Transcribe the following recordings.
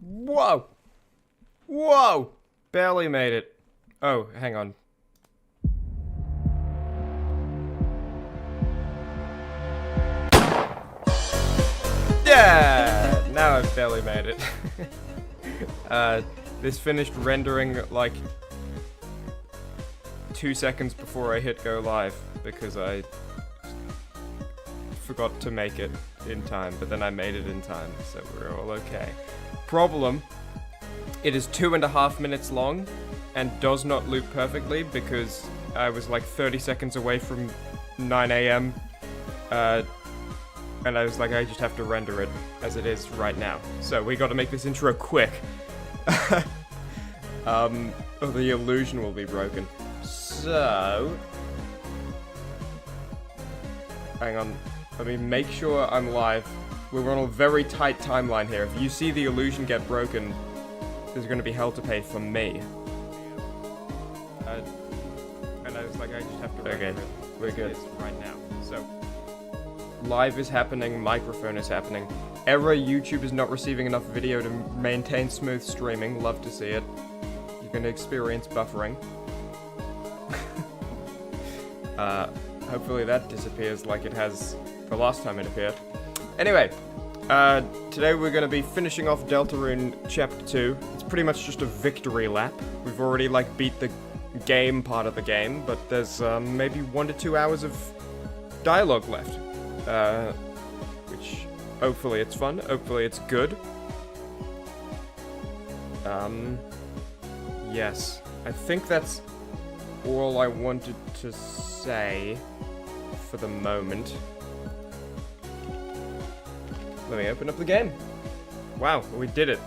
Whoa! Whoa! Barely made it. Oh, hang on. Yeah! Now I've barely made it. This finished rendering like 2 seconds before I hit go live because I forgot to make it in time, but then I made it in time, so we're all okay. Problem, it is 2.5 minutes long and does not loop perfectly because I was like 30 seconds away from 9 a.m. And I was like, I just have to render it as it is right now. So we got to make this intro quick. Or the illusion will be broken. So, hang on. Let me make sure I'm live. We're on a very tight timeline here. If you see the illusion get broken, there's going to be hell to pay for me. And I was like, I just have to render it. We're good right now. So, live is happening, microphone is happening. Error, YouTube is not receiving enough video to maintain smooth streaming. Love to see it. You're going to experience buffering. Hopefully that disappears like it has the last time it appeared. Anyway, today we're going to be finishing off Deltarune Chapter 2. It's pretty much just a victory lap. We've already, like, beat the game part of the game, but there's maybe 1 to 2 hours of dialogue left. Which, hopefully it's fun, hopefully it's good. Yes. I think that's all I wanted to say for the moment. Let me open up the game. Wow, we did it.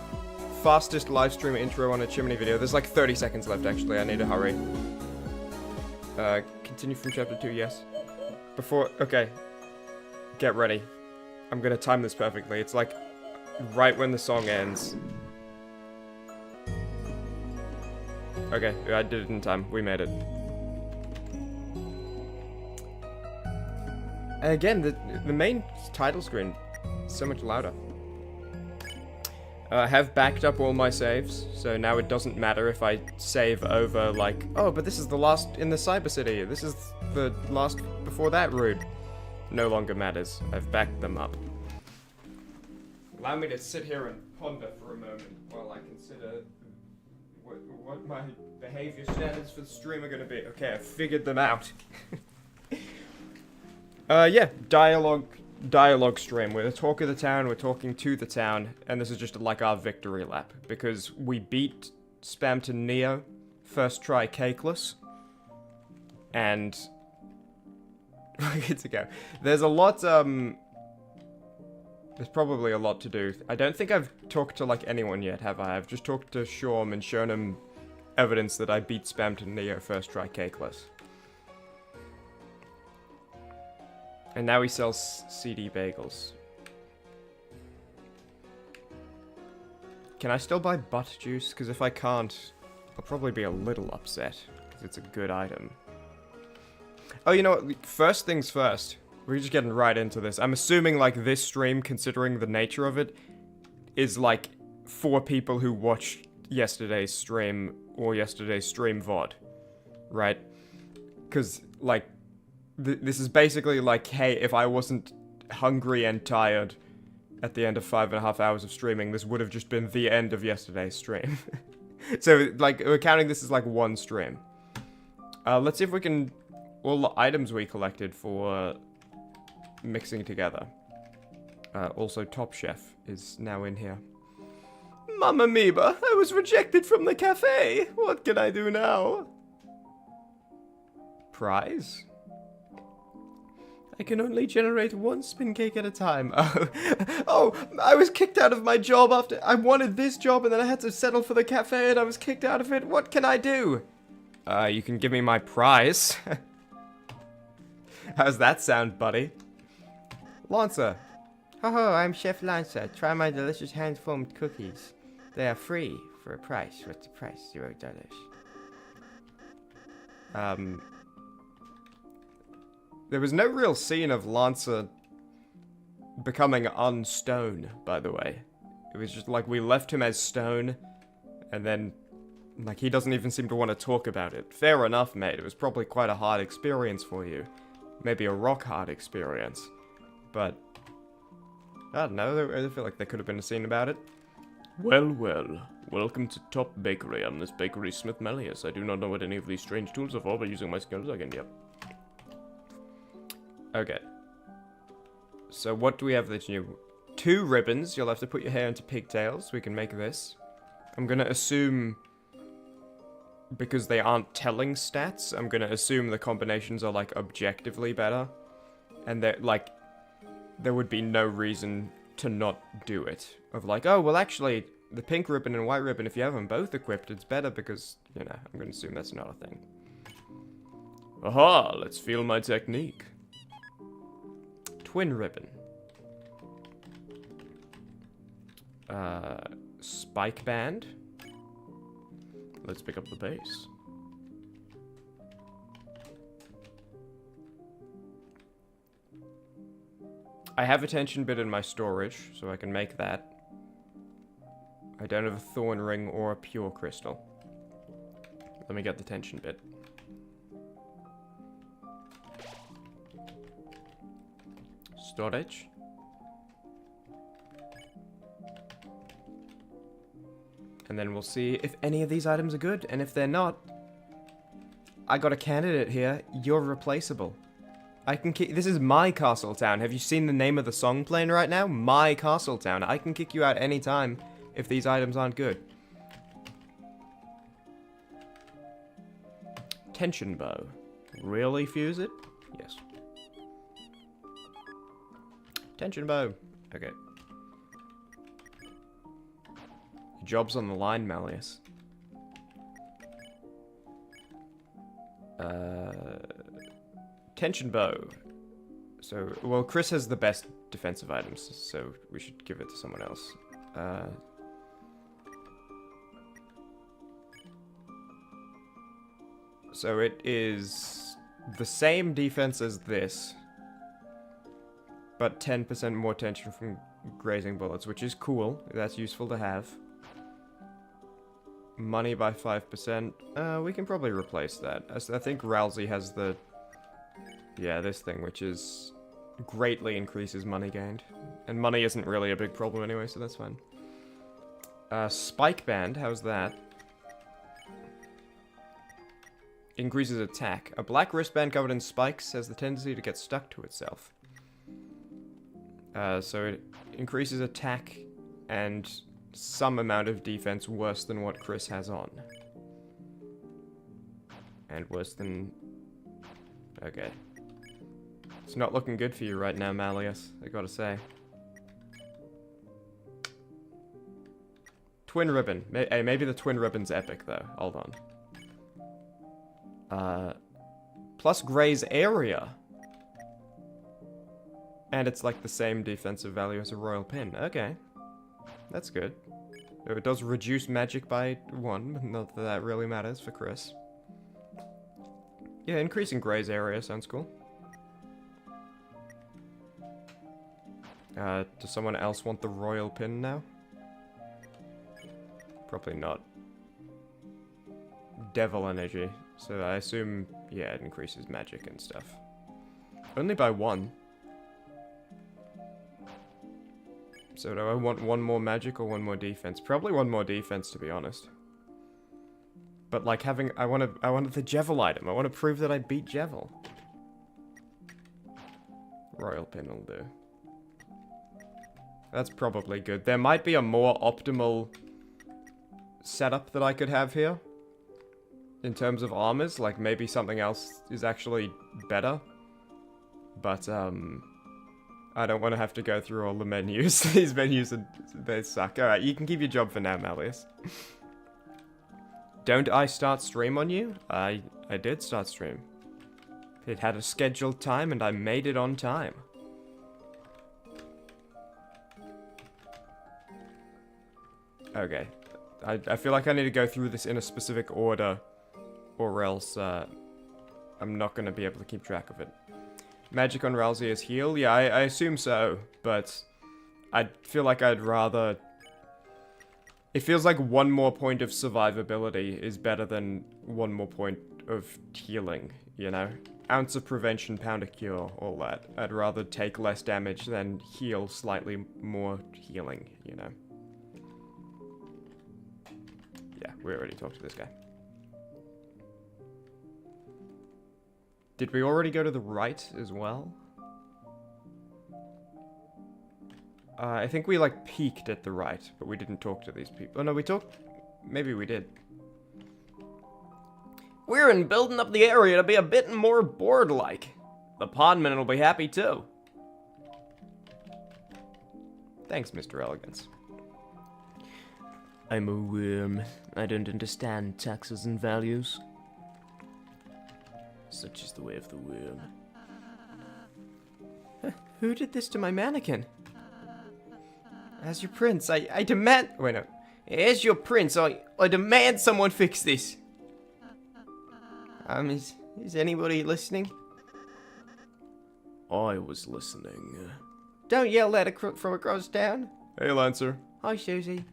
Fastest live stream intro on a Chimmaney video. There's like 30 seconds left, actually. I need to hurry. Continue from chapter 2, yes. Okay. Get ready. I'm gonna time this perfectly. It's like right when the song ends. Okay, I did it in time. We made it. And again, the main title screen is so much louder. I have backed up all my saves, so now it doesn't matter if I save over like, oh, but this is the last in the Cyber City. This is the last before that route. No longer matters. I've backed them up. Allow me to sit here and ponder for a moment while I consider what my behavior standards for the stream are going to be. Okay, I've figured them out. Yeah, dialogue stream. We're the talk of the town, we're talking to the town, and this is just like our victory lap, because we beat Spamton Neo, first try cakeless, and we're good to go. There's a lot, there's probably a lot to do. I don't think I've talked to, like, anyone yet, have I? I've just talked to Shorm and shown him evidence that I beat Spamton Neo first try cakeless. And now he sells CD bagels. Can I still buy butt juice? Because if I can't, I'll probably be a little upset, because it's a good item. Oh, you know what? First things first. We're just getting right into this. I'm assuming, like, this stream, considering the nature of it, is, like, for people who watched yesterday's stream or yesterday's stream VOD. Right? Because, like, this is basically like, hey, if I wasn't hungry and tired at the end of 5.5 hours of streaming, this would have just been the end of yesterday's stream. So, like, we're counting this as, like, one stream. Let's see if we can... all the items we collected for mixing together. Also, Top Chef is now in here. Mamma Mia, I was rejected from the cafe. What can I do now? Prize? I can only generate one spin cake at a time. Oh, I was kicked out of my job after I wanted this job and then I had to settle for the cafe and I was kicked out of it. What can I do? You can give me my prize. How's that sound, buddy? Lancer. Ho, I'm Chef Lancer. Try my delicious hand-formed cookies. They are free for a price. What's the price? $0. There was no real scene of Lancer becoming unstone, by the way. It was just like we left him as stone, and then, like, he doesn't even seem to want to talk about it. Fair enough, mate. It was probably quite a hard experience for you. Maybe a rock-hard experience. But, I don't know, I feel like there could have been a scene about it. Well, well. Welcome to Top Bakery. I'm this bakery smith Malleus. I do not know what any of these strange tools are for, but using my skills I can, yep. Okay. So what do we have that's new? 2 ribbons. You'll have to put your hair into pigtails. We can make this. I'm gonna assume, because they aren't telling stats, I'm gonna assume the combinations are, like, objectively better. And that, like, there would be no reason to not do it. Of like, oh, well, actually, the pink ribbon and white ribbon, if you have them both equipped, it's better because, you know, I'm gonna assume that's not a thing. Aha, let's feel my technique. Twin ribbon. Spike band. Let's pick up the pace. I have a tension bit in my storage, so I can make that. I don't have a thorn ring or a pure crystal. Let me get the tension bit. Storage. And then we'll see if any of these items are good, and if they're not, I got a candidate here. You're replaceable. I can kick. This is my castle town. Have you seen the name of the song playing right now? My castle town. I can kick you out anytime if these items aren't good. Tension bow. Really fuse it? Yes. Tension bow. Okay. Job's on the line, Malleus. Tension bow. So, well, Chris has the best defensive items, so we should give it to someone else. So it is the same defense as this, but 10% more tension from grazing bullets, which is cool. That's useful to have. Money by 5%. We can probably replace that. I think Rousey has the... Yeah, this thing, which is... greatly increases money gained. And money isn't really a big problem anyway, so that's fine. Spike band, how's that? Increases attack. A black wristband covered in spikes has the tendency to get stuck to itself. So it increases attack and some amount of defense worse than what Chris has on. And worse than... Okay. It's not looking good for you right now, Malleus, I gotta say. Twin ribbon. Hey, maybe the twin ribbon's epic, though. Hold on. Plus Gray's area. And it's like the same defensive value as a royal pin. Okay. That's good. It does reduce magic by 1, but not that that really matters for Chris. Yeah, increasing Gray's area sounds cool. Does someone else want the royal pin now? Probably not. Devil energy. So I assume, yeah, it increases magic and stuff. Only by 1. So do I want 1 more magic or 1 more defense? Probably 1 more defense, to be honest. But like having, I wanted the Jevil item. I want to prove that I beat Jevil. Royal pin will do. That's probably good. There might be a more optimal setup that I could have here. In terms of armors, like maybe something else is actually better. But, I don't want to have to go through all the menus. These menus, they suck. Alright, you can keep your job for now, Malleus. Don't I start stream on you? I did start stream. It had a scheduled time and I made it on time. Okay. I feel like I need to go through this in a specific order, or else I'm not going to be able to keep track of it. Magic on Rousey is heal? Yeah, I assume so, but I feel like I'd rather It feels like one more point of survivability is better than one more point of healing, you know? Ounce of prevention, pound of cure, all that. I'd rather take less damage than heal slightly more healing, you know? Yeah, we already talked to this guy. Did we already go to the right as well? I think we, like, peeked at the right, but we didn't talk to these people. Oh, no, we talked... Maybe we did. We're in building up the area to be a bit more board-like. The pondmen will be happy, too. Thanks, Mr. Elegance. I'm a worm. I don't understand taxes and values. Such is the way of the worm. Who did this to my mannequin? As your prince, I demand... Wait, no. As your prince, I demand someone fix this. Is anybody listening? I was listening. Don't yell at it from across town. Hey, Lancer. Hi, Susie.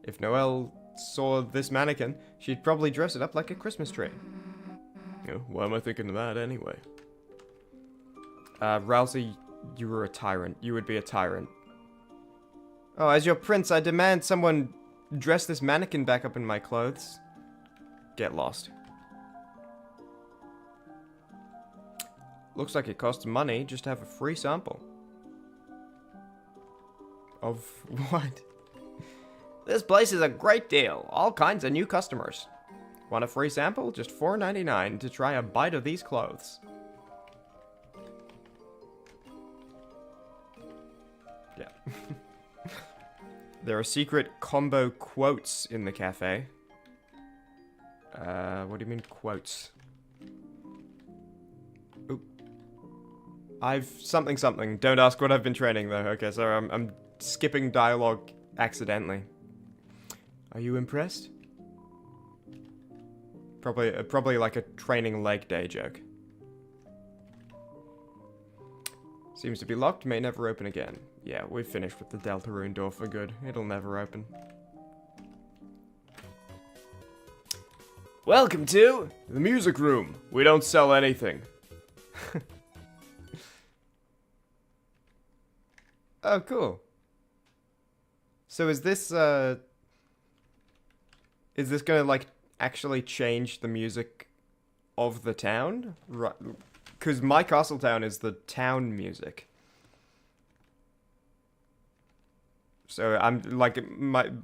If Noelle saw this mannequin, she'd probably dress it up like a Christmas tree. Oh, why am I thinking of that anyway? Rousey, you were a tyrant. You would be a tyrant. Oh, as your prince, I demand someone dress this mannequin back up in my clothes. Get lost. Looks like it costs money just to have a free sample. Of what? This place is a great deal. All kinds of new customers. Want a free sample? Just $4.99 to try a bite of these clothes. Yeah. There are secret combo quotes in the cafe. What do you mean quotes? Oop. I've something. Don't ask what I've been training though. Okay, so I'm skipping dialogue accidentally. Are you impressed? Probably like a training leg day joke. Seems to be locked, may never open again. Yeah, we've finished with the Deltarune door for good. It'll never open. Welcome to the music room. We don't sell anything. Oh, cool. So is this gonna, like, actually change the music of the town? Right. Because my castle town is the town music. So I'm, like,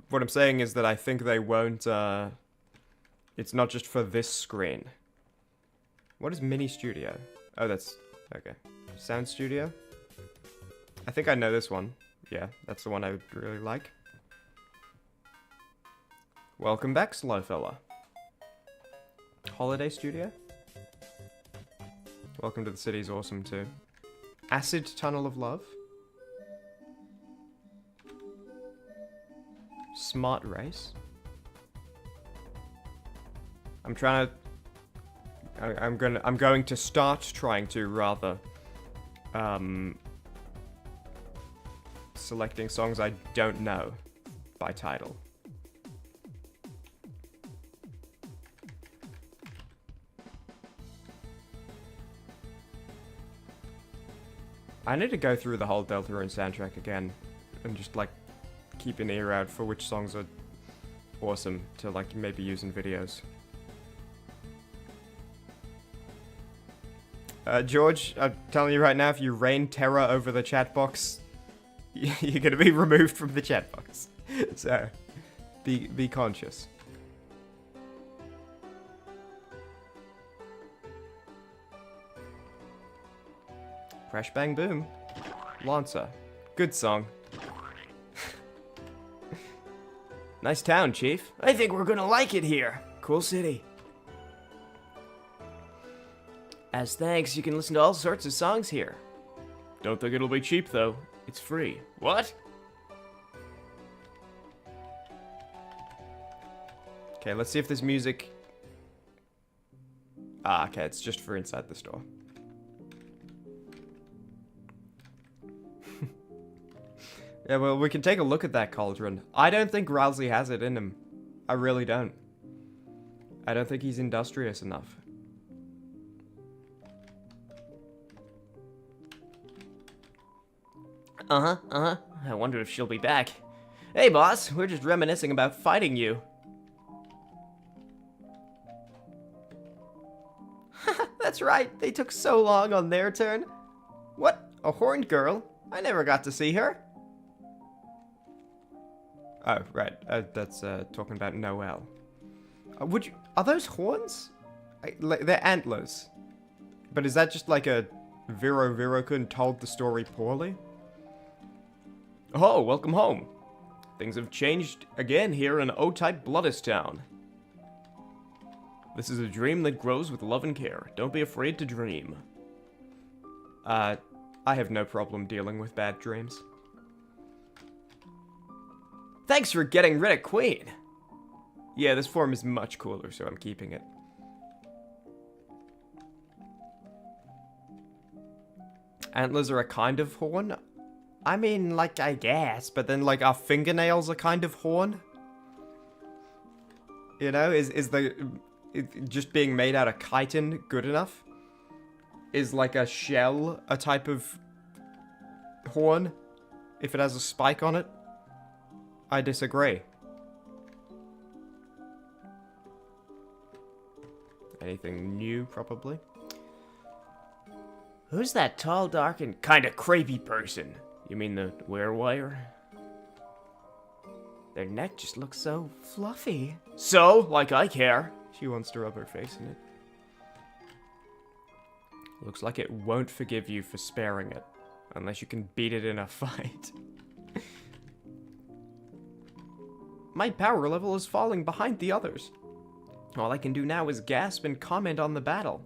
what I'm saying is that I think they won't, it's not just for this screen. What is mini studio? Oh, that's, okay. Sound studio? I think I know this one. Yeah, that's the one I would really like. Welcome back, slow fella. Holiday studio? Welcome to the city's awesome too. Acid Tunnel of Love? Smart Race? I'm going to start trying to rather selecting songs I don't know by title. I need to go through the whole Deltarune soundtrack again and just, like, keep an ear out for which songs are awesome to, like, maybe use in videos. George, I'm telling you right now, if you rain terror over the chat box, you're gonna be removed from the chat box. So, be conscious. Crash Bang Boom. Lancer. Good song. Nice town, Chief. I think we're gonna like it here. Cool city. As thanks, you can listen to all sorts of songs here. Don't think it'll be cheap, though. It's free. What? Okay, let's see if this music... Ah, okay, it's just for inside the store. Yeah, well, we can take a look at that cauldron. I don't think Ralsei has it in him. I really don't. I don't think he's industrious enough. I wonder if she'll be back. Hey, boss, we're just reminiscing about fighting you. That's right, they took so long on their turn. What? A horned girl? I never got to see her. Oh, right. That's talking about Noelle. Are those horns? They're antlers. But is that just like a Virokun told the story poorly? Oh, welcome home. Things have changed again here in O-type Bloodistown. This is a dream that grows with love and care. Don't be afraid to dream. I have no problem dealing with bad dreams. Thanks for getting rid of Queen. Yeah, this form is much cooler, so I'm keeping it. Antlers are a kind of horn? I mean, like, I guess, but then, like, our fingernails are kind of horn? You know, just being made out of chitin good enough? Is, like, a shell a type of horn? If it has a spike on it? I disagree. Anything new, probably? Who's that tall, dark, and kinda creepy person? You mean the werewire? Their neck just looks so fluffy. So, like I care. She wants to rub her face in it. Looks like it won't forgive you for sparing it. Unless you can beat it in a fight. My power level is falling behind the others. All I can do now is gasp and comment on the battle.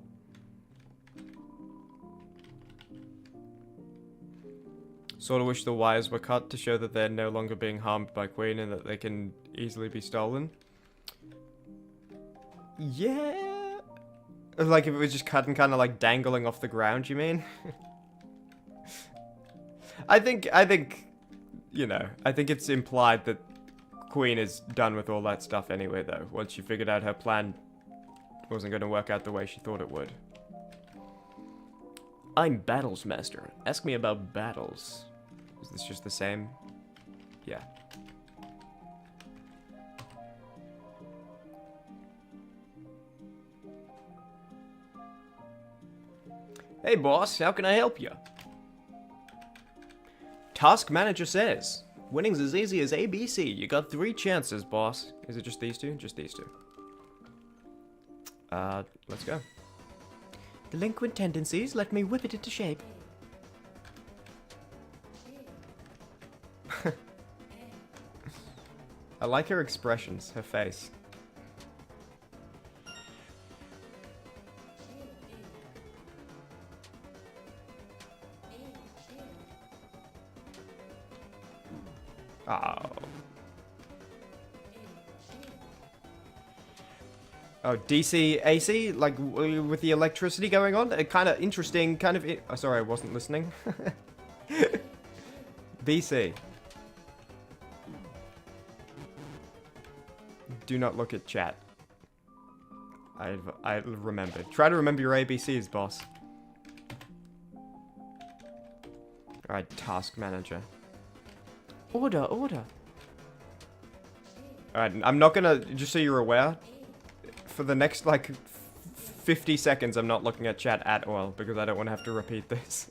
Sort of wish the wires were cut to show that they're no longer being harmed by Queen and that they can easily be stolen. Yeah. Like if it was just cut and kind of like dangling off the ground, you mean? I think, you know, I think it's implied that Queen is done with all that stuff anyway, though. Once she figured out her plan wasn't going to work out the way she thought it would. I'm Battles Master. Ask me about battles. Is this just the same? Yeah. Hey, boss. How can I help you? Task manager says, winning's as easy as ABC. You got 3 chances, boss. Is it just these two? Just these two. Let's go. Delinquent tendencies, let me whip it into shape. I like her expressions, her face. Oh, DC, AC, like with the electricity going on, kind of interesting, kind of. Oh, sorry, I wasn't listening. BC. Do not look at chat. I remembered. Try to remember your ABCs, boss. Alright, task manager. Order, order. Alright, I'm not gonna, just so you're aware, for the next, like, 50 seconds, I'm not looking at chat at all, because I don't want to have to repeat this.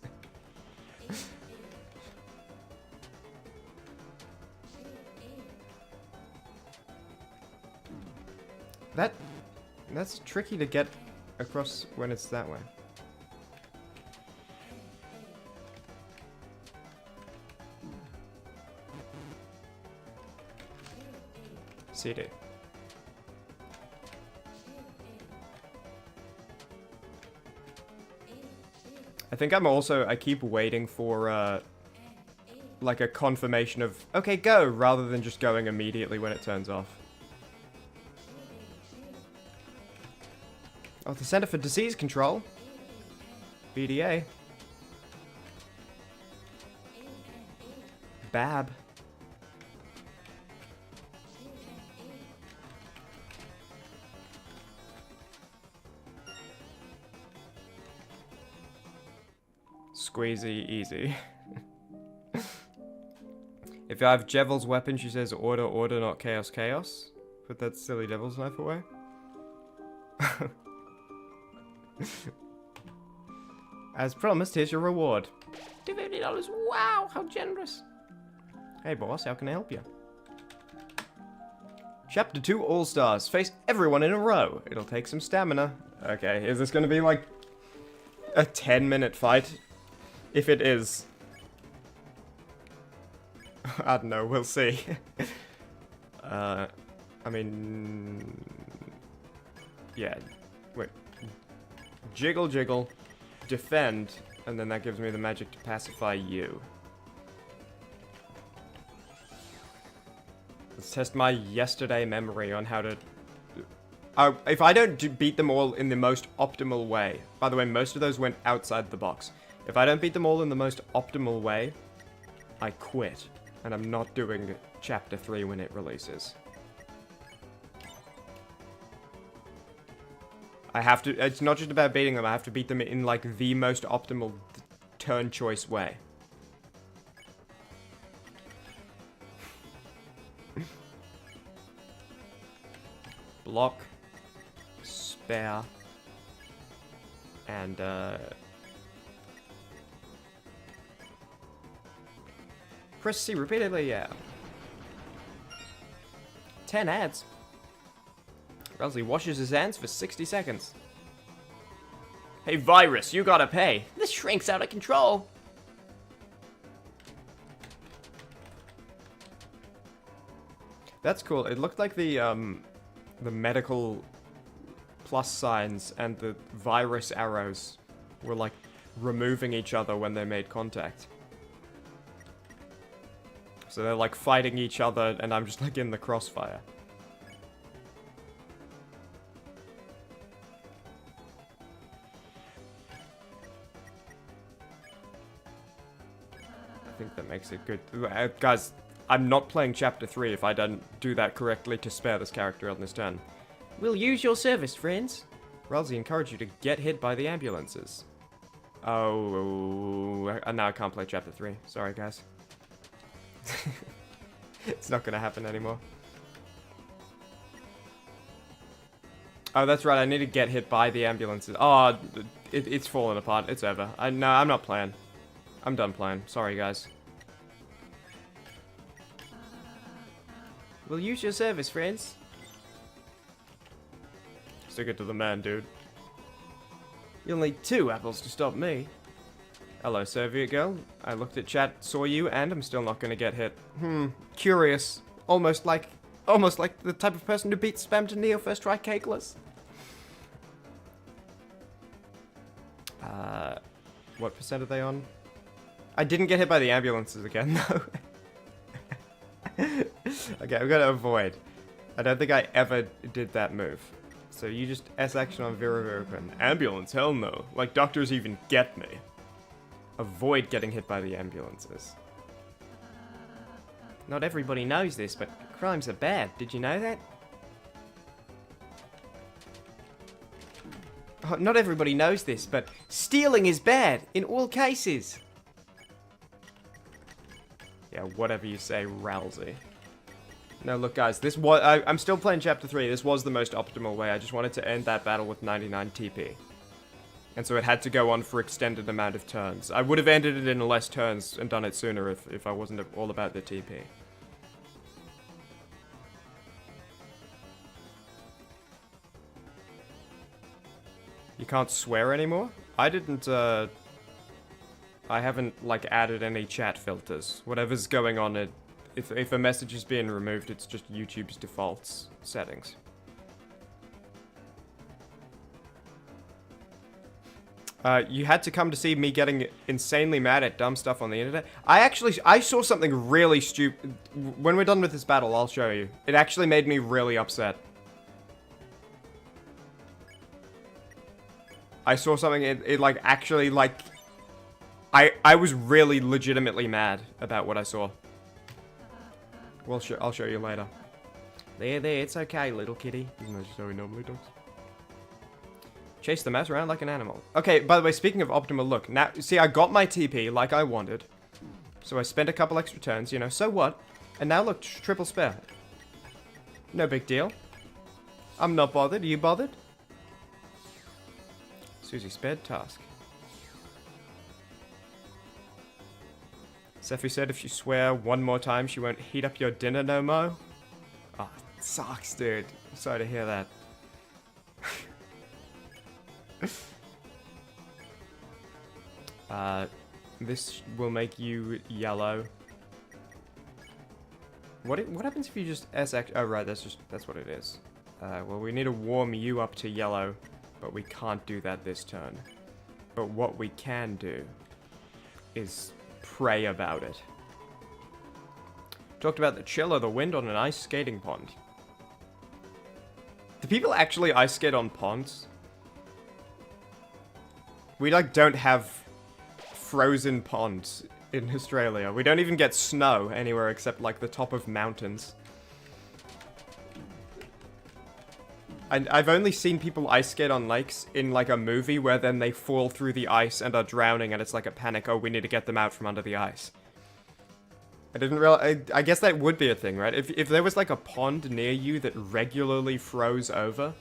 That's tricky to get across when it's that way. CD. I think I keep waiting for, like a confirmation of, okay, go, rather than just going immediately when it turns off. Oh, the Center for Disease Control. BDA. BAB. Squeezy, easy. If I have Jevel's weapon, she says order, order, not chaos, chaos. Put that silly devil's knife away. As promised, here's your reward. $250. Wow, how generous. Hey boss, how can I help you? Chapter 2 All-Stars. Face everyone in a row. It'll take some stamina. Okay, is this gonna be like a 10-minute fight? If it is, I don't know, we'll see. I mean, yeah, wait. Jiggle, jiggle, defend, and then that gives me the magic to pacify you. Let's test my yesterday memory on how to... if I don't beat them all in the most optimal way... By the way, most of those went outside the box. If I don't beat them all in the most optimal way, I quit. And I'm not doing Chapter 3 when it releases. I have to... It's not just about beating them, I have to beat them in, like, the most optimal turn choice way. Block. Spare. And, press C repeatedly, yeah. 10 ads. Wellesley washes his hands for 60 seconds. Hey, Virus, you gotta pay. This shrink's out of control. That's cool. It looked like the medical plus signs and the virus arrows were like removing each other when they made contact. So they're like fighting each other and I'm just like in the crossfire. I think that makes it good. Guys, I'm not playing Chapter 3 if I don't do that correctly to spare this character on this turn. We'll use your service, friends. Ralsei encouraged you to get hit by the ambulances. Oh, now I can't play Chapter 3. Sorry, guys. It's not gonna happen anymore. Oh, that's right. I need to get hit by the ambulances. Oh, it's falling apart. It's over. No, I'm not playing. I'm done playing. Sorry, guys. We'll use your service, friends. Stick it to the man, dude. You'll need 2 apples to stop me. Hello, Soviet girl. I looked at chat, saw you, and I'm still not gonna get hit. Curious. Almost like the type of person who beats spam to Neo first try cakeless. What percent are they on? I didn't get hit by the ambulances again, though. Okay, I've got to avoid. I don't think I ever did that move. So you just S action on Vera Quick. Ambulance? Hell no. Like doctors even get me. Avoid getting hit by the ambulances. Not everybody knows this, but crimes are bad. Did you know that? Oh, not everybody knows this, but stealing is bad in all cases. Yeah, whatever you say, Ralsei. No, look, guys, this was... I'm still playing Chapter 3. This was the most optimal way. I just wanted to end that battle with 99 TP. And so it had to go on for extended amount of turns. I would have ended it in less turns and done it sooner if I wasn't all about the TP. You can't swear anymore? I didn't, I haven't, like, added any chat filters. Whatever's going on, if a message is being removed, it's just YouTube's default settings. You had to come to see me getting insanely mad at dumb stuff on the internet. I saw something really stupid. When we're done with this battle, I'll show you. It actually made me really upset. I saw something, it like, actually, like... I was really legitimately mad about what I saw. Well, I'll show you later. There, it's okay, little kitty. Isn't that just how he normally does? Chase the mouse around like an animal. Okay, by the way, speaking of optimal look, now, see, I got my TP like I wanted. So I spent a couple extra turns, you know, so what? And now look, triple spare. No big deal. I'm not bothered. Are you bothered? Susie spared task. Sephi said if you swear one more time, she won't heat up your dinner no mo. Oh, it sucks, dude. I'm sorry to hear that. This will make you yellow. What happens if you just SX? Oh, right, that's what it is. Well, we need to warm you up to yellow, but we can't do that this turn. But what we can do is pray about it. Talked about the chill of the wind on an ice skating pond. Do people actually ice skate on ponds? We, like, don't have frozen ponds in Australia. We don't even get snow anywhere except, like, the top of mountains. And I've only seen people ice skate on lakes in, like, a movie where then they fall through the ice and are drowning and it's like a panic, oh, we need to get them out from under the ice. I didn't realize, I guess that would be a thing, right? If there was, like, a pond near you that regularly froze over.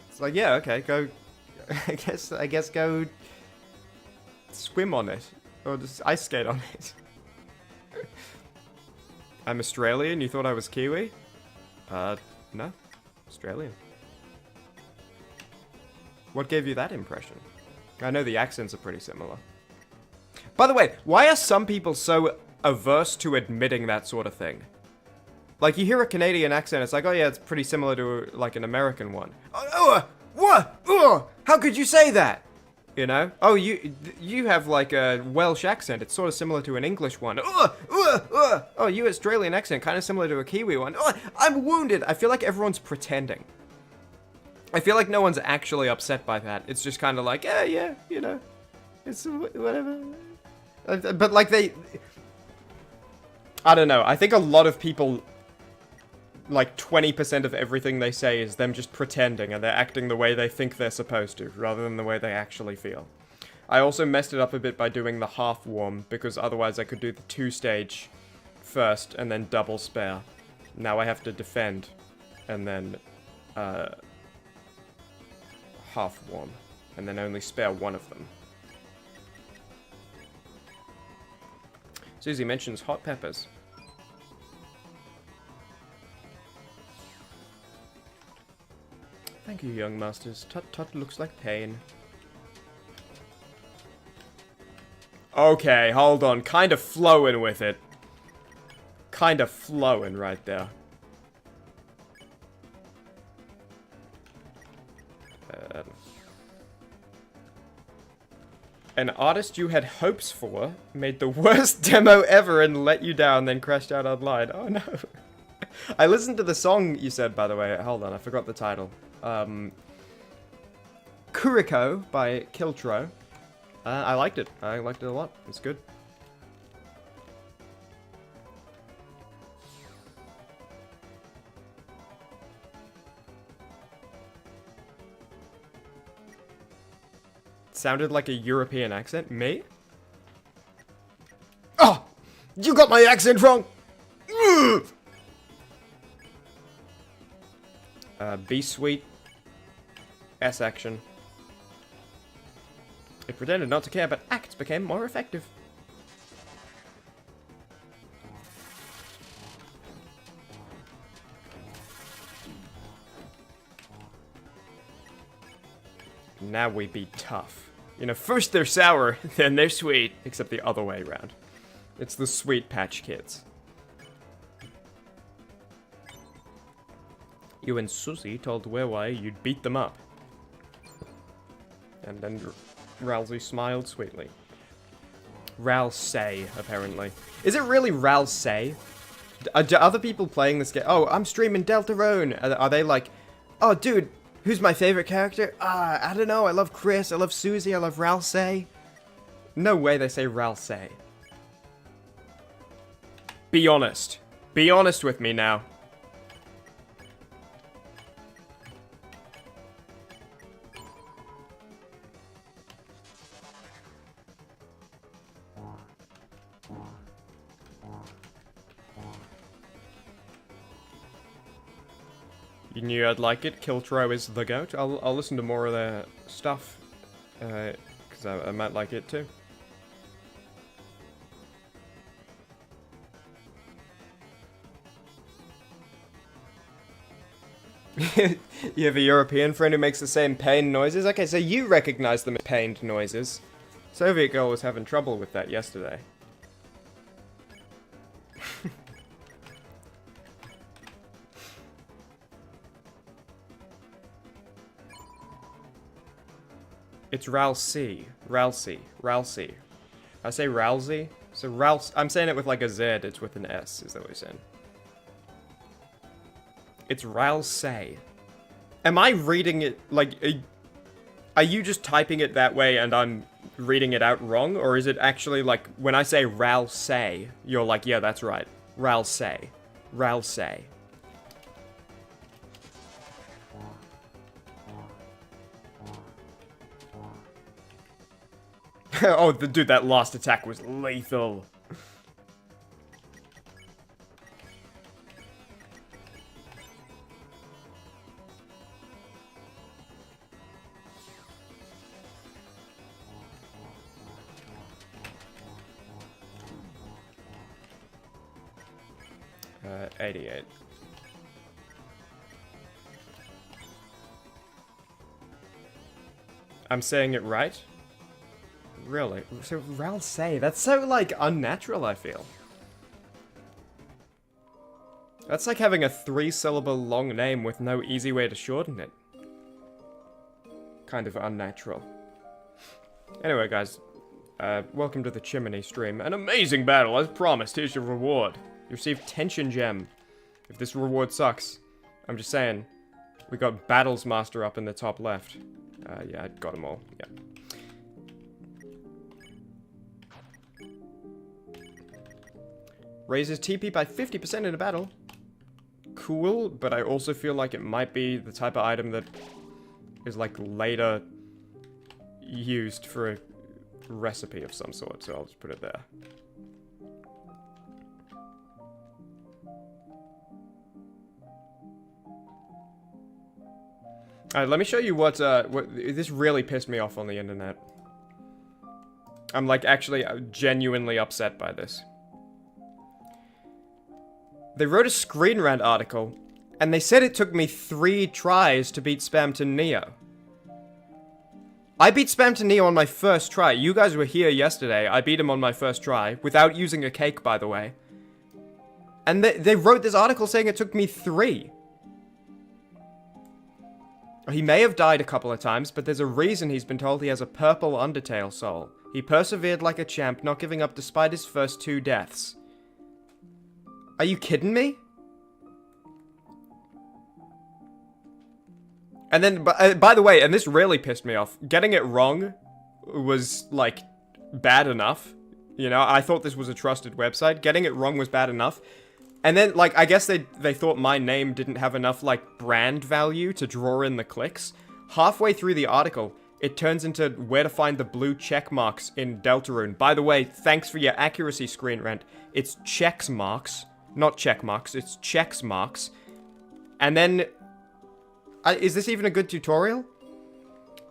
It's like, yeah, okay, go, I guess go swim on it. Or just ice skate on it. I'm Australian, you thought I was Kiwi? No. Australian. What gave you that impression? I know the accents are pretty similar. By the way, why are some people so averse to admitting that sort of thing? Like, you hear a Canadian accent, it's like, oh yeah, it's pretty similar to, like, an American one. Oh, what? How could you say that? You know? Oh, you have, like, a Welsh accent. It's sort of similar to an English one. Oh, you Australian accent, kind of similar to a Kiwi one. Oh, I'm wounded. I feel like everyone's pretending. I feel like no one's actually upset by that. It's just kind of like, yeah, you know. It's whatever. But, like, I don't know. I think a lot of people, like, 20% of everything they say is them just pretending, and they're acting the way they think they're supposed to, rather than the way they actually feel. I also messed it up a bit by doing the half warm, because otherwise I could do the 2-stage first, and then double spare. Now I have to defend, and then, half warm, and then only spare one of them. Susie mentions hot peppers. Thank you, young masters. Tut looks like pain. Okay, hold on. Kind of flowing with it. Kind of flowing right there. An artist you had hopes for made the worst demo ever and let you down, then crashed out online. Oh no. I listened to the song you said, by the way. Hold on, I forgot the title. Kuriko by Kiltro. I liked it. I liked it a lot. It's good. Sounded like a European accent. Me? Oh! You got my accent wrong! B sweet. S action. It pretended not to care, but acts became more effective. Now we be tough. You know, first they're sour, then they're sweet. Except the other way around. It's the Sweet Patch Kids. You and Susie told Werewai you'd beat them up. And then Ralsei smiled sweetly. Ralsei, apparently. Is it really Ralsei? Do other people playing this game... Oh, I'm streaming Deltarune. Are they like... Oh, dude, who's my favorite character? I don't know. I love Chris. I love Susie. I love Ralsei. No way they say Ralsei. Be honest. Be honest with me now. You knew I'd like it. Kiltro is the goat. I'll listen to more of their stuff, because I might like it too. You have a European friend who makes the same pain noises? Okay, so you recognize them as pained noises. Soviet girl was having trouble with that yesterday. It's Ralsei. Ralsei. Ralsei. I say Ralsei? So Rals. I'm saying it with like a Z, it's with an S, is that what you're saying? It's Ralsei. Am I reading it like... Are you just typing it that way and I'm reading it out wrong? Or is it actually like, when I say Ralsei, you're like, yeah, that's right. Ralsei. Ralsei. Oh, dude, that last attack was lethal. Uh, 88. I'm saying it right? Really? So Ralsei, that's so, like, unnatural, I feel. That's like having a 3-syllable long name with no easy way to shorten it. Kind of unnatural. Anyway, guys, welcome to the Chimmaney stream. An amazing battle, as promised. Here's your reward. You received Tension Gem. If this reward sucks, I'm just saying. We got Battles Master up in the top left. Yeah, I got them all. Yeah. Raises TP by 50% in a battle. Cool, but I also feel like it might be the type of item that is like later used for a recipe of some sort, so I'll just put it there. Alright, let me show you what this really pissed me off on the internet. I'm like actually genuinely upset by this. They wrote a Screen Rant article, and they said it took me 3 tries to beat Spamton Neo. I beat Spamton Neo on my first try. You guys were here yesterday. I beat him on my first try, without using a cake, by the way. And they wrote this article saying it took me 3. He may have died a couple of times, but there's a reason he's been told he has a purple Undertale soul. He persevered like a champ, not giving up despite his first 2 deaths. Are you kidding me? And then, by the way, and this really pissed me off, getting it wrong was, like, bad enough. You know, I thought this was a trusted website. Getting it wrong was bad enough. And then, like, I guess they thought my name didn't have enough, like, brand value to draw in the clicks. Halfway through the article, it turns into where to find the blue check marks in Deltarune. By the way, thanks for your accuracy, Screen Rant. It's checks marks. Not check marks, it's checks marks. And then... is this even a good tutorial?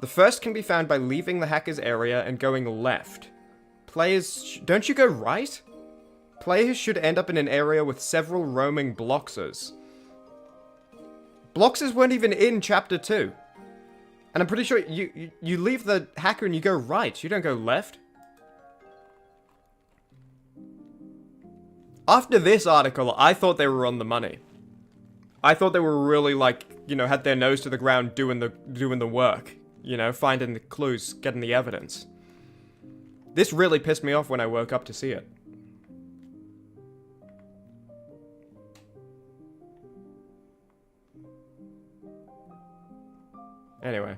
The first can be found by leaving the hacker's area and going left. Players... don't you go right? Players should end up in an area with several roaming Bloxers. Bloxers weren't even in Chapter 2. And I'm pretty sure you leave the hacker and you go right. You don't go left. After this article, I thought they were on the money. I thought they were really, like, you know, had their nose to the ground doing the work. You know, finding the clues, getting the evidence. This really pissed me off when I woke up to see it. Anyway.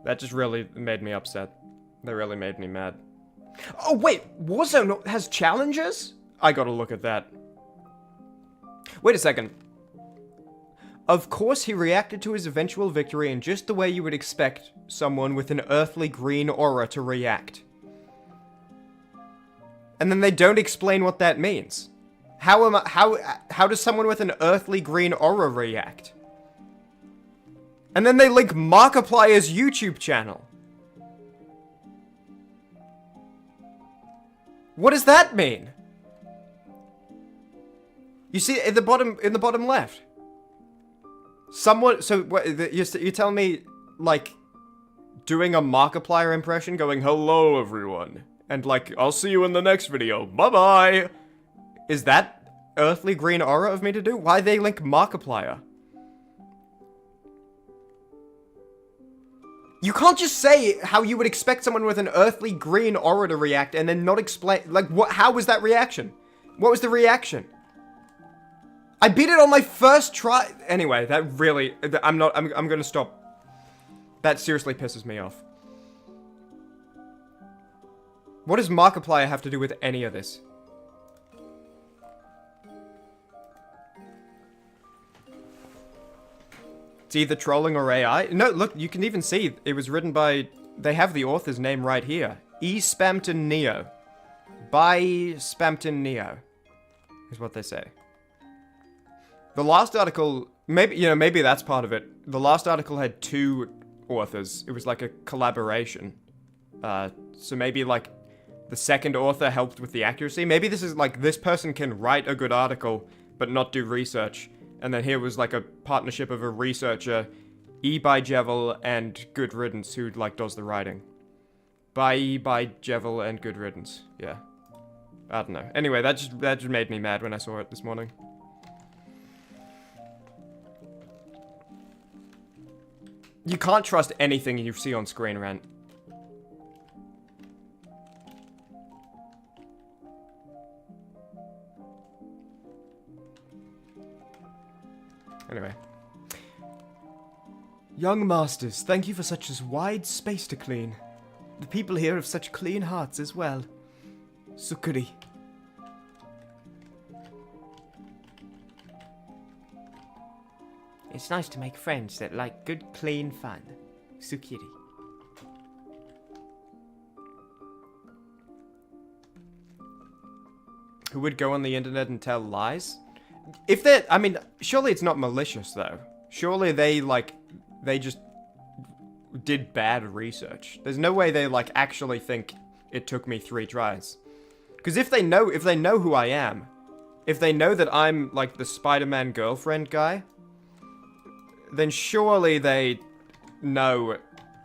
That just really made me upset. That really made me mad. Oh, wait! Warzone has challenges? I gotta look at that. Wait a second. Of course he reacted to his eventual victory in just the way you would expect someone with an earthly green aura to react. And then they don't explain what that means. How does someone with an earthly green aura react? And then they link Markiplier's YouTube channel. What does that mean? You see in the bottom left. Someone, so what, you're telling me, like, doing a Markiplier impression, going, hello everyone, and like, I'll see you in the next video, bye-bye. Is that earthly green aura of me to do? Why they link Markiplier? You can't just say how you would expect someone with an earthly green aura to react and then not explain, like, what, how was that reaction? What was the reaction? I beat it on my first try. Anyway, that really, I'm gonna stop. That seriously pisses me off. What does Markiplier have to do with any of this? It's either trolling or AI. No, look, you can even see it was written by, they have the author's name right here. E. Spampton Neo. By Spampton Neo. Is what they say. The last article, maybe that's part of it. The last article had 2 authors. It was like a collaboration. So maybe like the second author helped with the accuracy. Maybe this is like, this person can write a good article, but not do research. And then here was like a partnership of a researcher, E. by Jevel and Good Riddance, who like does the writing. By E. by Jevel and Good Riddance. Yeah. I don't know. Anyway, that just made me mad when I saw it this morning. You can't trust anything you see on screen, Rent. Anyway. Young masters, thank you for such a wide space to clean. The people here have such clean hearts as well. Sukuri. It's nice to make friends that like good, clean fun. Sukiri. Who would go on the internet and tell lies? If they're, I mean, surely it's not malicious, though. Surely they just did bad research. There's no way they, like, actually think it took me 3 tries. Because if they know who I am, if they know that I'm, like, the Spider-Man girlfriend guy, then surely they know,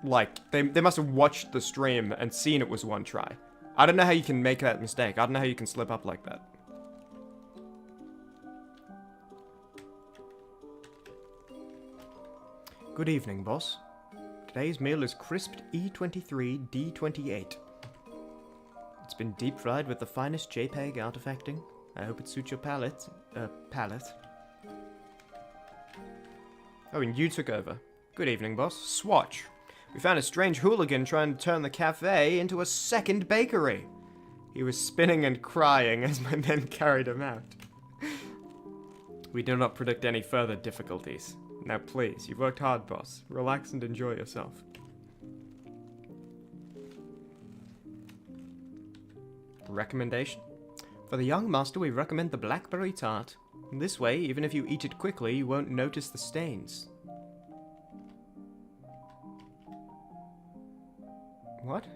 like, they must have watched the stream and seen it was 1 try. I don't know how you can make that mistake. I don't know how you can slip up like that. Good evening, boss. Today's meal is crisped E23 D28. It's been deep fried with the finest JPEG artifacting. I hope it suits your palate. Oh, and you took over. Good evening, boss. Swatch. We found a strange hooligan trying to turn the cafe into a second bakery. He was spinning and crying as my men carried him out. We do not predict any further difficulties. Now please, you've worked hard, boss. Relax and enjoy yourself. Recommendation? For the young master, we recommend the blackberry tart. This way, even if you eat it quickly, you won't notice the stains. What?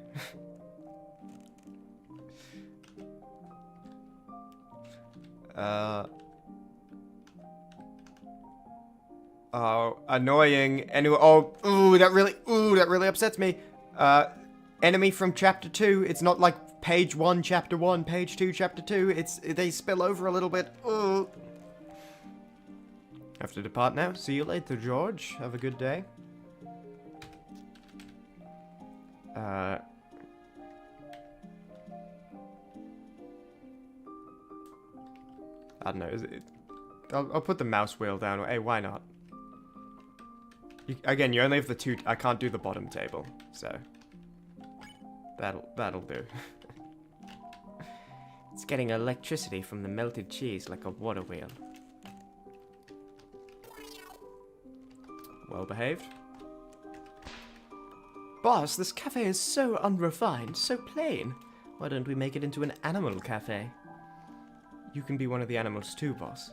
Oh, annoying. Anyway, that really upsets me. Enemy from chapter 2. It's not like page 1, chapter 1, page 2, chapter 2. They spill over a little bit. Ooh. Have to depart now. See you later, George. Have a good day. I don't know. I'll put the mouse wheel down. Hey, why not? Again, you only have the 2. I can't do the bottom table, so that'll do. It's getting electricity from the melted cheese like a water wheel. Well behaved. Boss, this cafe is so unrefined, so plain. Why don't we make it into an animal cafe? You can be one of the animals too, boss.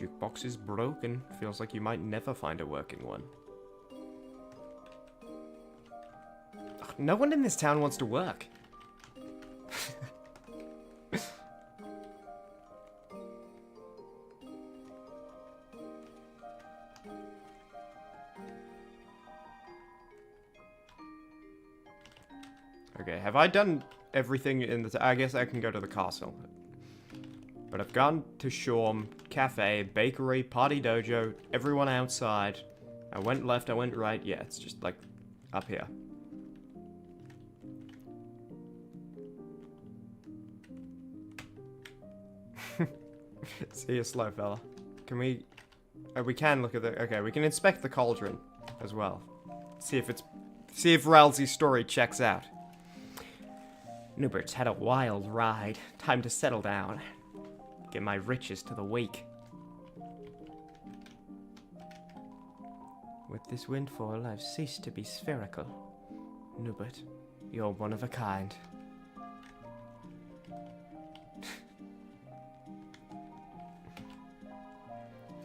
Jukebox is broken. Feels like you might never find a working one. Ugh, no one in this town wants to work. Okay, have I done everything in the... I guess I can go to the castle. But I've gone to Shorm, cafe, bakery, party dojo, everyone outside. I went left, I went right. Yeah, it's just like up here. See you, slow fella. Can we... we can look at the... Okay, we can inspect the cauldron as well. See if it's... See if Ralsei's story checks out. Newbert's had a wild ride. Time to settle down. Get my riches to the weak. With this windfall, I've ceased to be spherical. Newbert, you're one of a kind.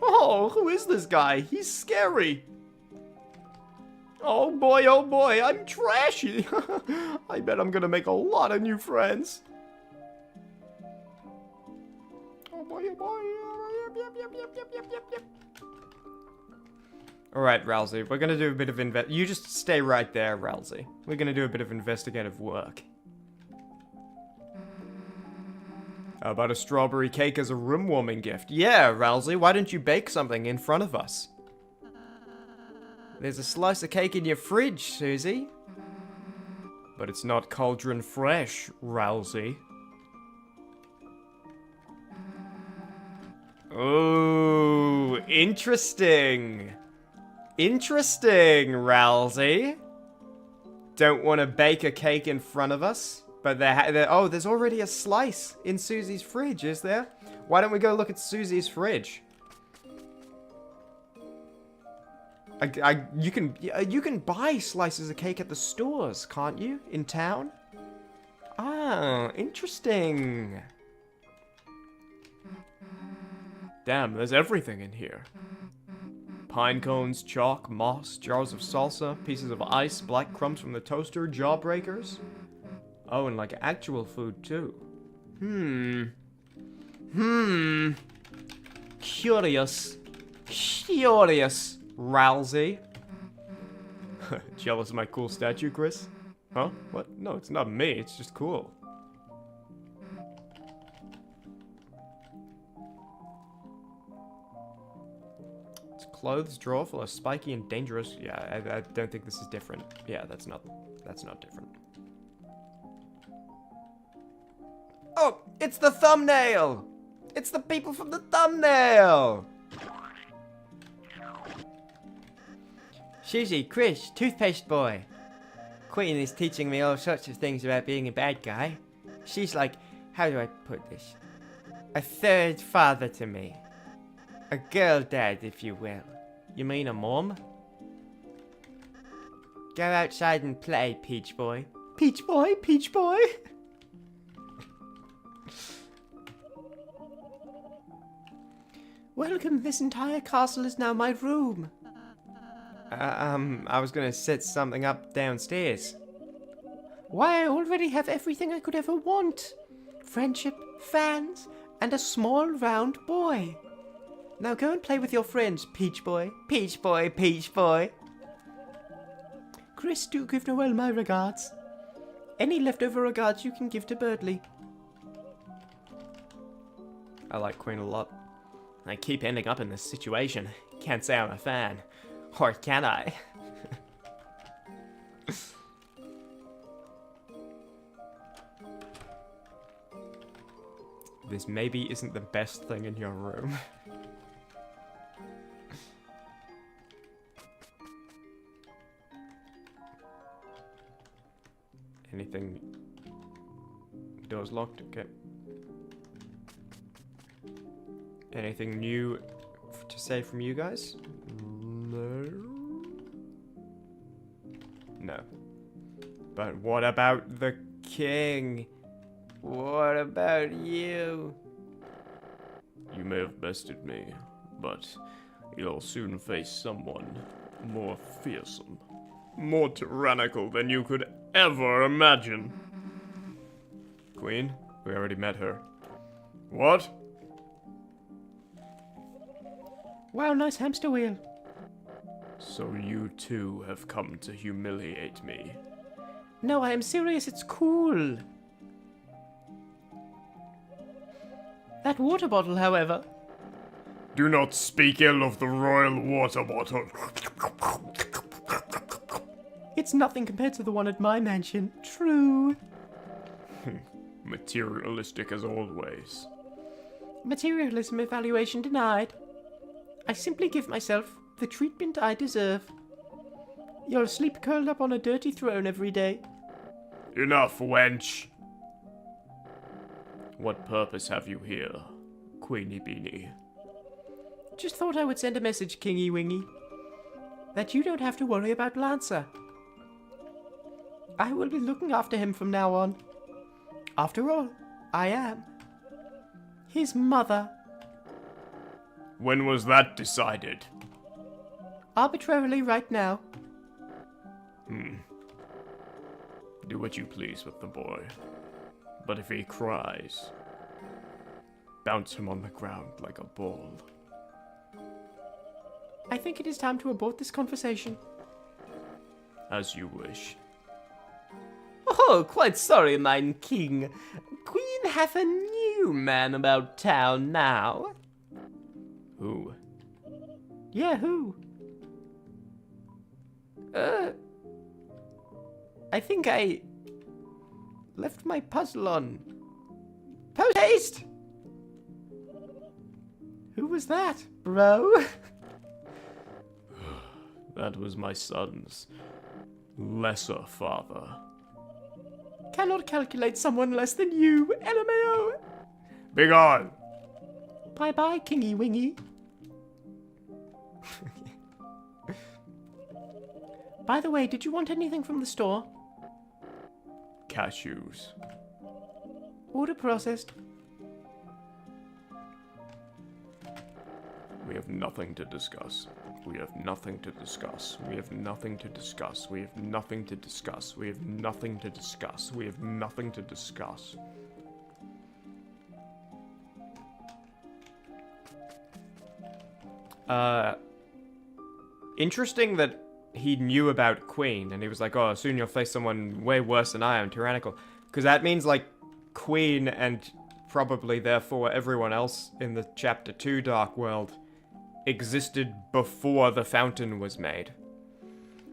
Oh, who is this guy? He's scary. Oh boy, I'm trashy. I bet I'm gonna make a lot of new friends. Oh boy, oh boy. Yep. Alright, Ralsei, we're gonna do a bit of You just stay right there, Ralsei. We're gonna do a bit of investigative work. How about a strawberry cake as a room warming gift? Yeah, Ralsei, why don't you bake something in front of us? There's a slice of cake in your fridge, Susie. But it's not cauldron fresh, Ralsei. Oh, interesting. Interesting, Ralsei. Don't want to bake a cake in front of us? But oh, there's already a slice in Susie's fridge, is there? Why don't we go look at Susie's fridge? You can buy slices of cake at the stores, can't you? In town? Ah, interesting. Damn, there's everything in here. Pine cones, chalk, moss, jars of salsa, pieces of ice, black crumbs from the toaster, jawbreakers. Oh, and like actual food too. Curious. Curious. Ralsei. Jealous of my cool statue, Chris? Huh? What? No, it's not me. It's just cool. It's a clothes drawer full of spiky and dangerous... Yeah, I don't think this is different. Yeah, that's not different. Oh, it's the thumbnail! It's the people from the thumbnail! Susie, Chris, toothpaste boy. Queen is teaching me all sorts of things about being a bad guy. She's like, how do I put this? A third father to me. A girl dad, if you will. You mean a mom? Go outside and play, Peach boy. Peach boy, Peach boy! Welcome, this entire castle is now my room. I was gonna set something up downstairs. Why, I already have everything I could ever want. Friendship, fans, and a small round boy. Now go and play with your friends, Peach boy. Peach boy, Peach boy. Chris, do give Noelle my regards. Any leftover regards you can give to Birdley. I like Queen a lot. I keep ending up in this situation. Can't say I'm a fan. Or can I? This maybe isn't the best thing in your room. Anything? Door's locked, okay. Anything new to say from you guys? No. No. But what about the king? What about you? You may have bested me, but you'll soon face someone more fearsome, more tyrannical than you could ever imagine. Queen, we already met her. What? Wow, nice hamster wheel. So you too have come to humiliate me. No, I am serious, it's cool. That water bottle, however. Do not speak ill of the royal water bottle. It's nothing compared to the one at my mansion. True. Materialistic as always. Materialism evaluation denied. I simply give myself the treatment I deserve. You'll sleep curled up on a dirty throne every day. Enough, wench. What purpose have you here, Queenie Beanie? Just thought I would send a message, Kingy Wingy, that you don't have to worry about Lancer. I will be looking after him from now on. After all, I am his mother. When was that decided? Arbitrarily right now. Do what you please with the boy. But if he cries, bounce him on the ground like a ball. I think it is time to abort this conversation. As you wish. Oh, quite sorry, mine king. Queen hath a new man about town now. Who? Yeah, who? I think I left my puzzle on. Post haste! Who was that, bro? That was my son's lesser father. Cannot calculate someone less than you, LMAO. Begone! Bye-bye, Kingy Wingy. By the way, did you want anything from the store? Cashews. Order processed. We have nothing to discuss. We have nothing to discuss. We have nothing to discuss. We have nothing to discuss. We have nothing to discuss. We have nothing to discuss. Interesting that he knew about Queen, and he was like, oh, soon you'll face someone way worse than I am, tyrannical. Because that means, like, Queen and probably, therefore, everyone else in the Chapter 2 Dark World existed before the fountain was made.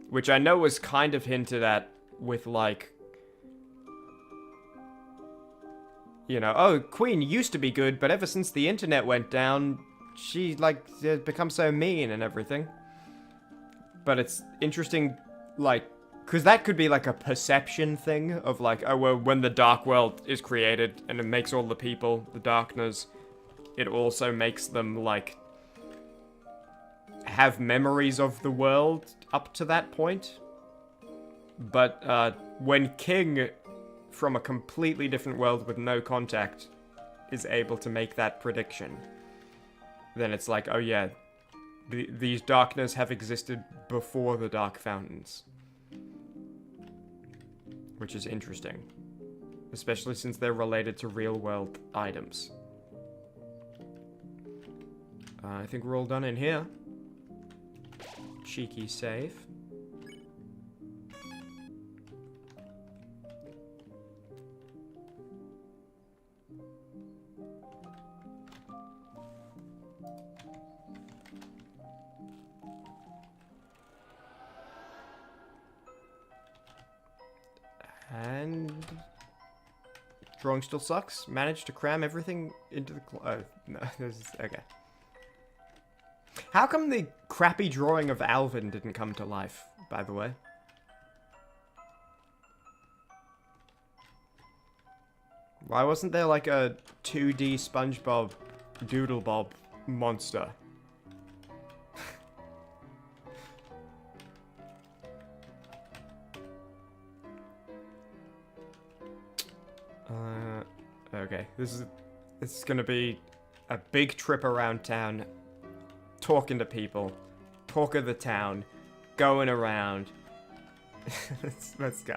Which I know was kind of hinted at with, like, you know, oh, Queen used to be good, but ever since the internet went down, she, like, has become so mean and everything. But it's interesting, like, because that could be, like, a perception thing of, like, oh, well, when the Dark World is created and it makes all the people, the Darkness, it also makes them, like, have memories of the world up to that point. But when King, from a completely different world with no contact, is able to make that prediction, then it's like, oh yeah, these Darkness have existed before the Dark Fountains. Which is interesting. Especially since they're related to real-world items. I think we're all done in here. Cheeky save. And drawing still sucks. Managed to cram everything into the oh, no, this is okay. How come the crappy drawing of Alvin didn't come to life, by the way? Why wasn't there like a 2D SpongeBob Doodlebob monster? Okay, this is gonna be a big trip around town. talking to people, talk of the town, going around. Let's go.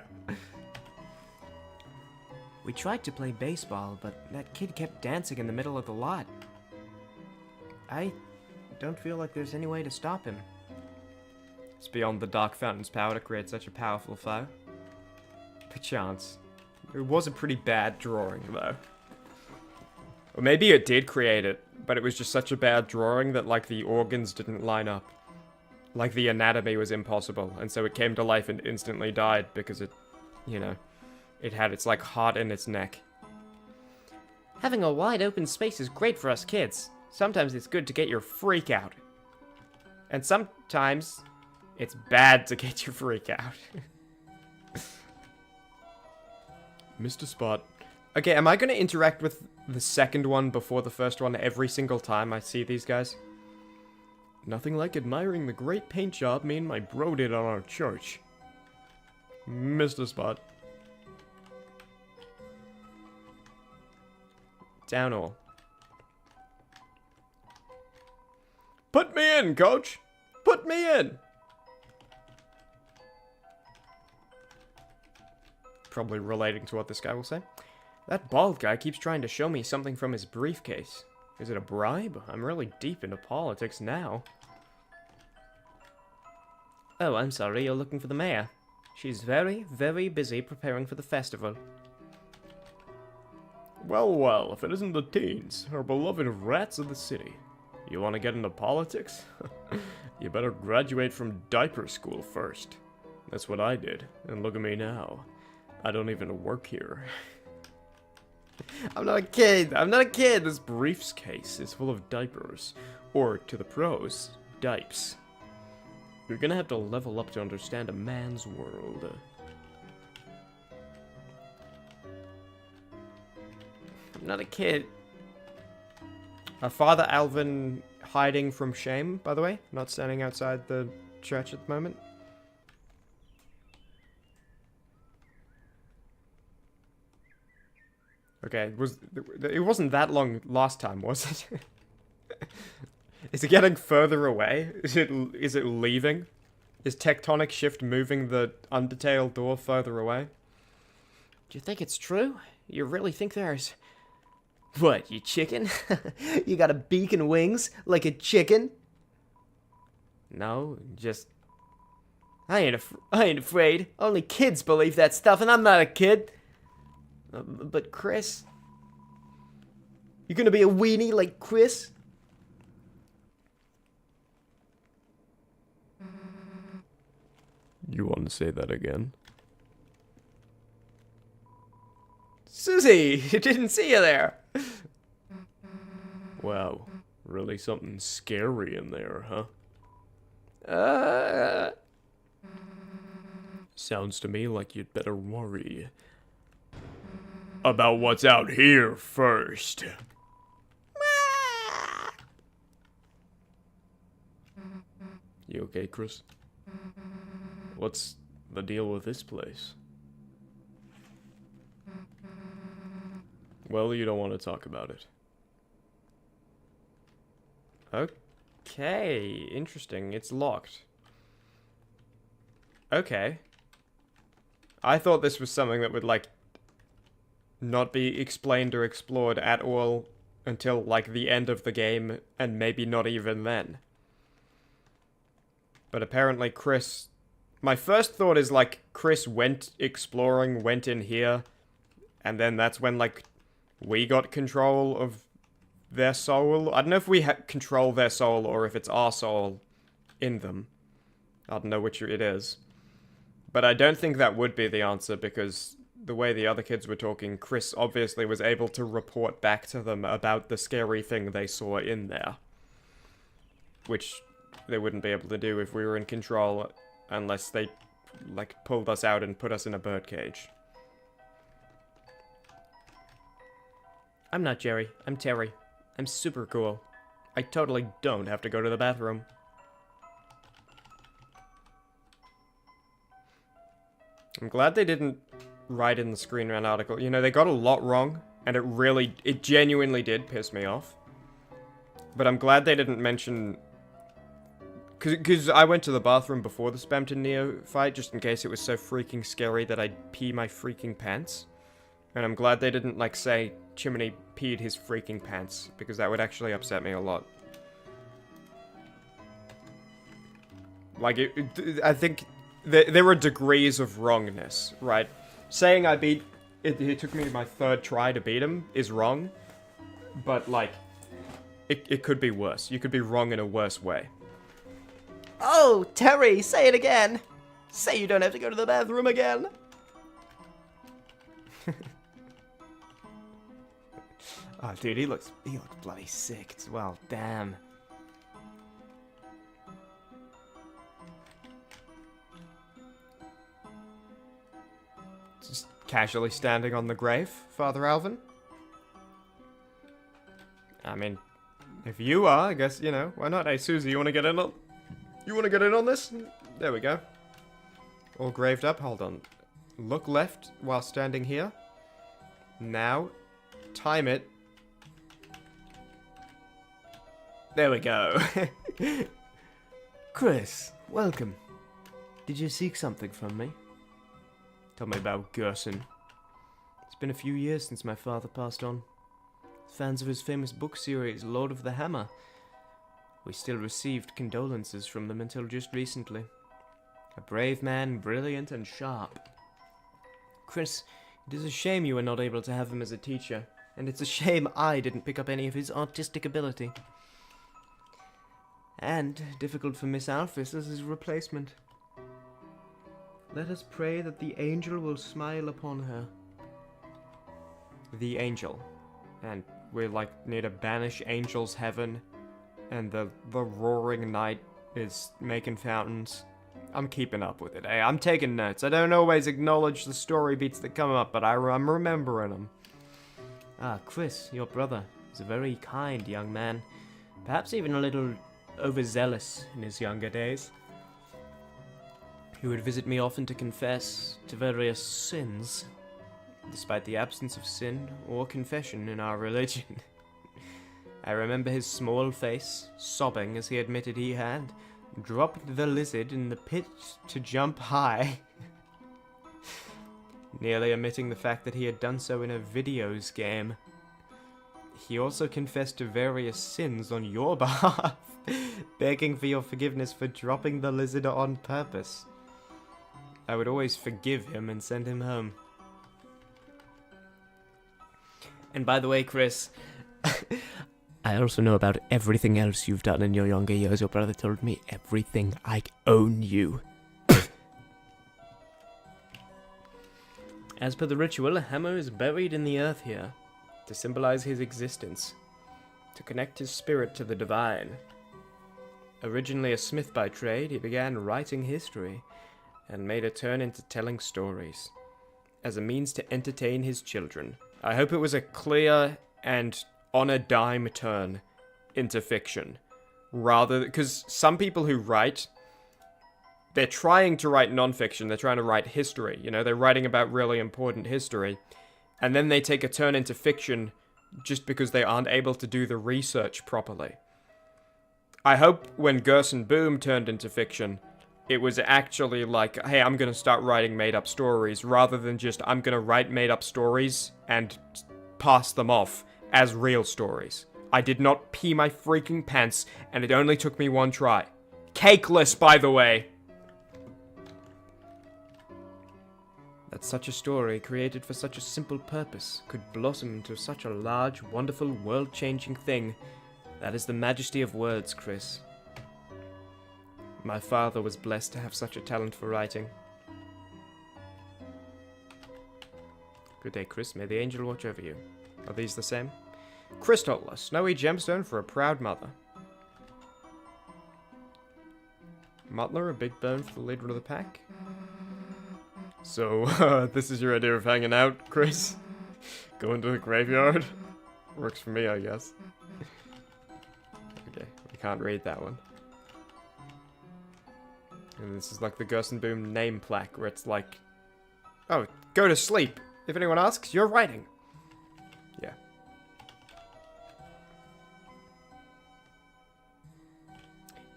We tried to play baseball, but that kid kept dancing in the middle of the lot. I don't feel like there's any way to stop him. It's beyond the Dark Fountain's power to create such a powerful foe. Perchance. It was a pretty bad drawing, though. Or maybe it did create it, but it was just such a bad drawing that, like, the organs didn't line up. Like, the anatomy was impossible, and so it came to life and instantly died because it, you know, it had its, like, heart in its neck. Having a wide open space is great for us kids. Sometimes it's good to get your freak out. And sometimes it's bad to get your freak out. Mr. Spot. Okay, am I going to interact with the second one before the first one every single time I see these guys? Nothing like admiring the great paint job me and my bro did on our church. Mr. Spot. Down all. Put me in, coach! Put me in! Probably relating to what this guy will say. That bald guy keeps trying to show me something from his briefcase. Is it a bribe? I'm really deep into politics now. Oh, I'm sorry, you're looking for the mayor. She's very, very busy preparing for the festival. Well, well, if it isn't the teens, our beloved rats of the city. You want to get into politics? You better graduate from diaper school first. That's what I did, and look at me now. I don't even work here. I'm not a kid! I'm not a kid! This briefcase is full of diapers. Or, to the pros, dipes. You're gonna have to level up to understand a man's world. I'm not a kid. Father Alvin hiding from shame, by the way. Not standing outside the church at the moment. Okay, it wasn't that long last time, was it? Is it getting further away? Is it leaving? Is tectonic shift moving the Undertale door further away? Do you think it's true? You really think there's... What, you chicken? You got a beak and wings like a chicken? No, just... I ain't afraid. Only kids believe that stuff, and I'm not a kid. But Chris... You gonna be a weenie like Chris? You want to say that again? Susie! Didn't see you there! Wow, really something scary in there, huh? Sounds to me like you'd better worry about what's out here first. You okay, Chris? What's the deal with this place? Well, you don't want to talk about it. Okay, interesting. It's locked. Okay. I thought this was something that would, like, not be explained or explored at all until, like, the end of the game, and maybe not even then. But apparently Chris... My first thought is, like, Chris went exploring, went in here, and then that's when, like, we got control of their soul. I don't know if we control their soul or if it's our soul in them. I don't know which it is. But I don't think that would be the answer, because the way the other kids were talking, Chris obviously was able to report back to them about the scary thing they saw in there. Which they wouldn't be able to do if we were in control unless they, like, pulled us out and put us in a birdcage. I'm not Jerry. I'm Terry. I'm super cool. I totally don't have to go to the bathroom. I'm glad they didn't write in the Screen Rant article. You know, they got a lot wrong, and it genuinely did piss me off. But I'm glad they didn't mention Because I went to the bathroom before the Spamton Neo fight, just in case it was so freaking scary that I'd pee my freaking pants. And I'm glad they didn't, like, say Chimmaney peed his freaking pants, because that would actually upset me a lot. Like, I think there were degrees of wrongness, right? Saying I beat... It took me my 3rd try to beat him is wrong, but, like, it could be worse. You could be wrong in a worse way. Oh, Terry, say it again. Say you don't have to go to the bathroom again. Oh, dude, he looks bloody sick as well. Damn. Just casually standing on the grave, Father Alvin? I mean, if you are, I guess, you know, why not? Hey, Susie, you want to get in on... You want to get in on this? There we go. All graved up. Hold on. Look left while standing here. Now, time it. There we go. Chris, welcome. Did you seek something from me? Tell me about Gerson. It's been a few years since my father passed on. Fans of his famous book series, Lord of the Hammer. We still received condolences from them until just recently. A brave man, brilliant and sharp. Chris, it is a shame you were not able to have him as a teacher, and it's a shame I didn't pick up any of his artistic ability. And difficult for Miss Alphys as his replacement. Let us pray that the angel will smile upon her. The angel. And we, like, need to banish angels' heaven. And the roaring night is making fountains. I'm keeping up with it, eh? I'm taking notes. I don't always acknowledge the story beats that come up, but I'm remembering them. Ah, Chris, your brother, is a very kind young man. Perhaps even a little overzealous in his younger days. He would visit me often to confess to various sins, despite the absence of sin or confession in our religion. I remember his small face sobbing as he admitted he had dropped the lizard in the pit to jump high, nearly omitting the fact that he had done so in a videos game. He also confessed to various sins on your behalf, begging for your forgiveness for dropping the lizard on purpose. I would always forgive him and send him home. And by the way, Chris, I also know about everything else you've done in your younger years. Your brother told me everything. I own you. As per the ritual, a hammer is buried in the earth here, to symbolize his existence, to connect his spirit to the divine. Originally a smith by trade, he began writing history, and made a turn into telling stories, as a means to entertain his children. I hope it was a clear and on a dime turn into fiction, rather, because some people who write, they're trying to write non-fiction, they're trying to write history, you know, they're writing about really important history, and then they take a turn into fiction just because they aren't able to do the research properly. I hope when Gerson Boom turned into fiction, it was actually like, hey, I'm gonna start writing made-up stories, rather than just, I'm gonna write made-up stories and pass them off as real stories. I did not pee my freaking pants, and it only took me one try. Cakeless, by the way! That such a story, created for such a simple purpose, could blossom into such a large, wonderful, world-changing thing. That is the majesty of words, Chris. My father was blessed to have such a talent for writing. Good day, Chris. May the angel watch over you. Are these the same? Crystal, a snowy gemstone for a proud mother. Mutler, a big bone for the leader of the pack. So, this is your idea of hanging out, Chris? Going to the graveyard? Works for me, I guess. Okay, we can't read that one. And this is like the Gerson Boom name plaque, where it's like, oh, go to sleep. If anyone asks, you're writing. Yeah.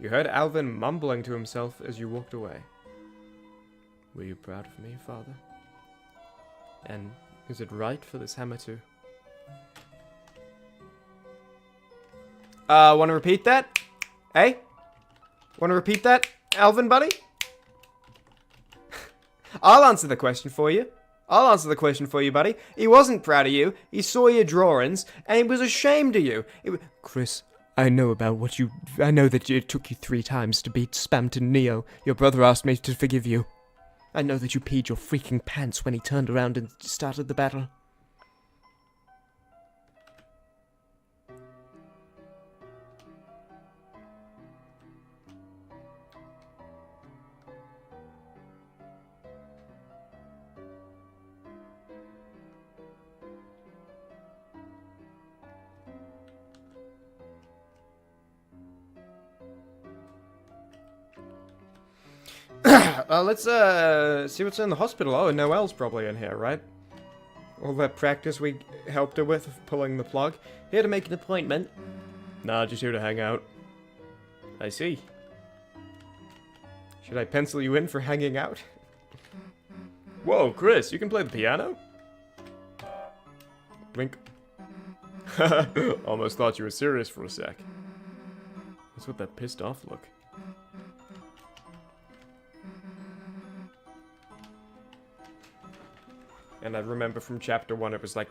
You heard Alvin mumbling to himself as you walked away. Were you proud of me, Father? And is it right for this hammer to... Want to repeat that? Hey? Want to repeat that, Alvin, buddy? I'll answer the question for you. I'll answer the question for you, buddy. He wasn't proud of you. He saw your drawings, and he was ashamed of you. Chris, I know about what you... I know that it took you 3 times to beat Spamton Neo. Your brother asked me to forgive you. I know that you peed your freaking pants when he turned around and started the battle. Let's see what's in the hospital. Oh, Noelle's probably in here, right? All that practice we helped her with of pulling the plug. Here to make an appointment. Nah, just here to hang out. I see. Should I pencil you in for hanging out? Whoa, Chris, you can play the piano? Blink. Almost thought you were serious for a sec. What's with that pissed off look? And I remember from chapter 1, it was like,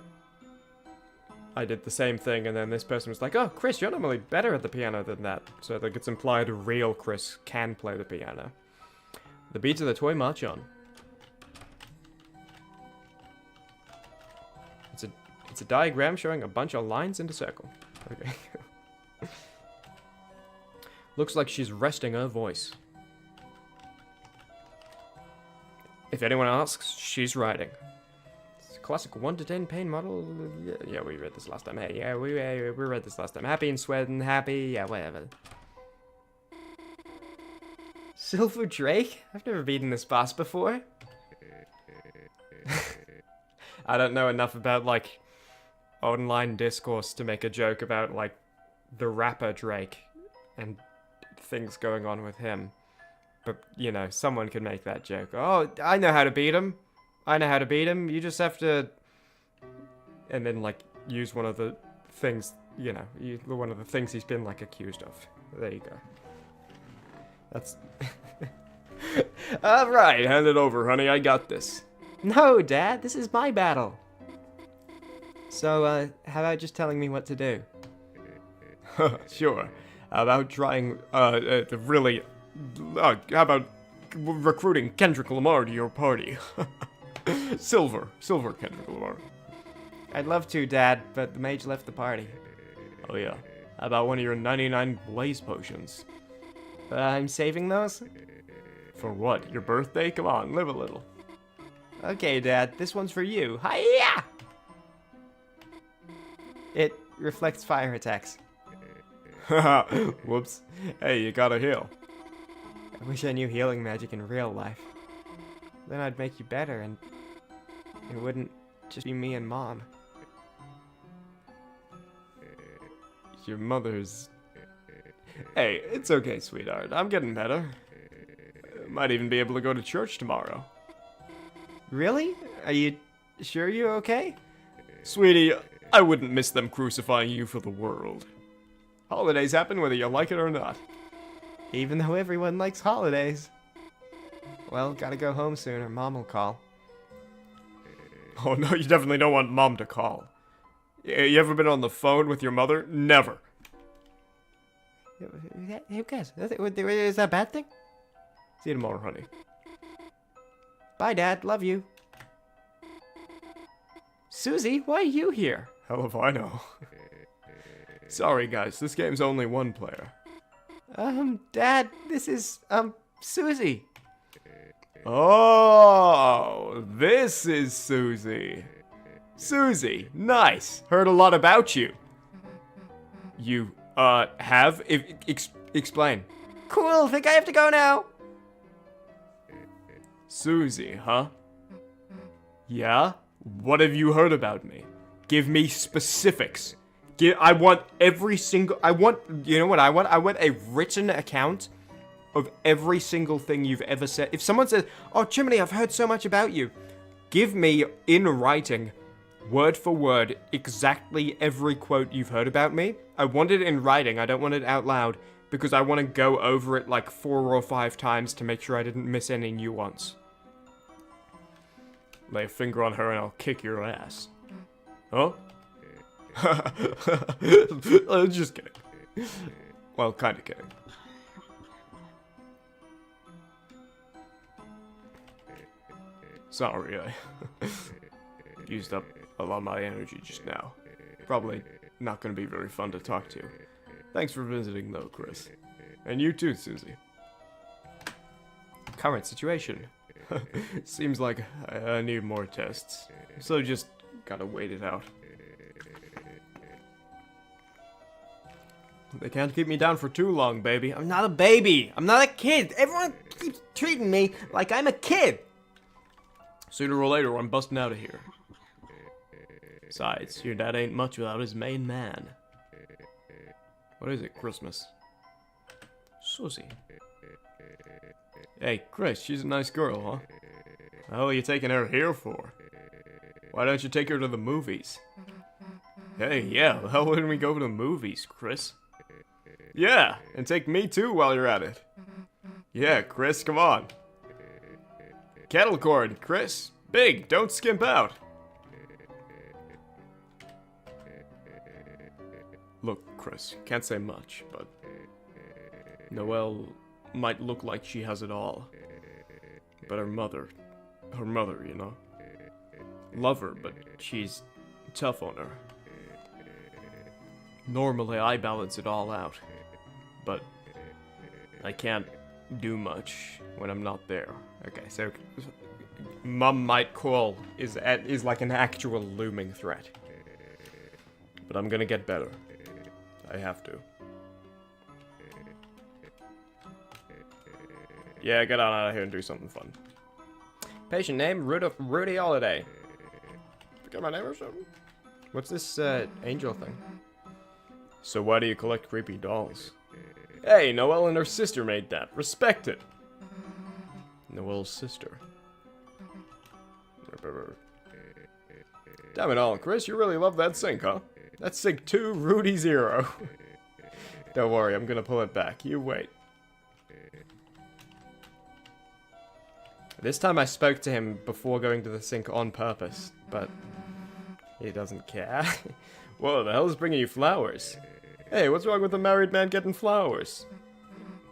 I did the same thing, and then this person was like, oh, Chris, you're normally better at the piano than that. So like it's implied real Chris can play the piano. The beats of the toy march on. It's a diagram showing a bunch of lines in a circle. Okay. Looks like she's resting her voice. If anyone asks, she's writing. Classic 1 to 10 pain model. Yeah, we read this last time. Hey, yeah, we read this last time. Happy and sweating, happy, yeah, whatever. Silver Drake? I've never beaten this boss before. I don't know enough about, like, online discourse to make a joke about, like, the rapper Drake and things going on with him. But, you know, someone can make that joke. Oh, I know how to beat him. I know how to beat him, you just have to... And then, like, use one of the things, you know, one of the things he's been, like, accused of. There you go. That's... Alright, hand it over, honey, I got this. No, Dad, this is my battle. So, how about just telling me what to do? Sure. How about trying, how about recruiting Kendrick Lamar to your party? Silver Kendrick Lamar. I'd love to, Dad, but the mage left the party. Oh yeah. How about one of your 99 blaze potions? I'm saving those? For what? Your birthday? Come on, live a little. Okay, Dad, this one's for you. Hiya! It reflects fire attacks. Whoops. Hey, you gotta heal. I wish I knew healing magic in real life. Then I'd make you better, and it wouldn't just be me and Mom. Your mother's... Hey, it's okay, sweetheart. I'm getting better. Might even be able to go to church tomorrow. Really? Are you sure you're okay? Sweetie, I wouldn't miss them crucifying you for the world. Holidays happen whether you like it or not. Even though everyone likes holidays. Well, gotta go home soon or Mom will call. Oh no, you definitely don't want Mom to call. You ever been on the phone with your mother? Never. Who cares? Is that a bad thing? See you tomorrow, honey. Bye, Dad. Love you. Susie, why are you here? Hell if I know. Sorry, guys. This game's only one player. Dad, this is, Susie. Oh, this is Susie. Susie, nice. Heard a lot about you. You, have? Explain. Cool, think I have to go now. Susie, huh? Yeah? What have you heard about me? Give me specifics. I want every single... You know what I want? I want a written account of every single thing you've ever said. If someone says, oh, Chimmaney, I've heard so much about you. Give me, in writing, word for word, exactly every quote you've heard about me. I want it in writing. I don't want it out loud. Because I want to go over it like 4 or 5 times to make sure I didn't miss any nuance. Lay a finger on her and I'll kick your ass. Huh? Just kidding. Well, kind of kidding. Sorry, I used up a lot of my energy just now. Probably not going to be very fun to talk to. Thanks for visiting, though, Chris. And you too, Susie. Current situation. Seems like I need more tests. So just gotta wait it out. They can't keep me down for too long, baby. I'm not a baby. I'm not a kid. Everyone keeps treating me like I'm a kid. Sooner or later, I'm busting out of here. Besides, your dad ain't much without his main man. What is it, Christmas? Susie. Hey, Chris, she's a nice girl, huh? The hell are you taking her here for? Why don't you take her to the movies? Hey, yeah, the hell wouldn't we go to the movies, Chris? Yeah, and take me too while you're at it. Yeah, Chris, come on. Kettle cord, Chris. Big, don't skimp out. Look, Chris, can't say much, but Noelle might look like she has it all. But her mother, you know. Love her, but she's tough on her. Normally, I balance it all out, but I can't do much when I'm not there. Okay, so Mum might call is like an actual looming threat. But I'm gonna get better. I have to. Yeah, get on out of here and do something fun. Patient name, Rudy Holiday. Forget my name or something? What's this, angel thing? So why do you collect creepy dolls? Hey, Noelle and her sister made that. Respect it. Noelle's sister. Damn it all, Chris, you really love that sink, huh? That's sink 2, Rudy 0. Don't worry, I'm gonna pull it back. You wait. This time I spoke to him before going to the sink on purpose, but he doesn't care. Whoa, the hell is bringing you flowers? Hey, what's wrong with a married man getting flowers?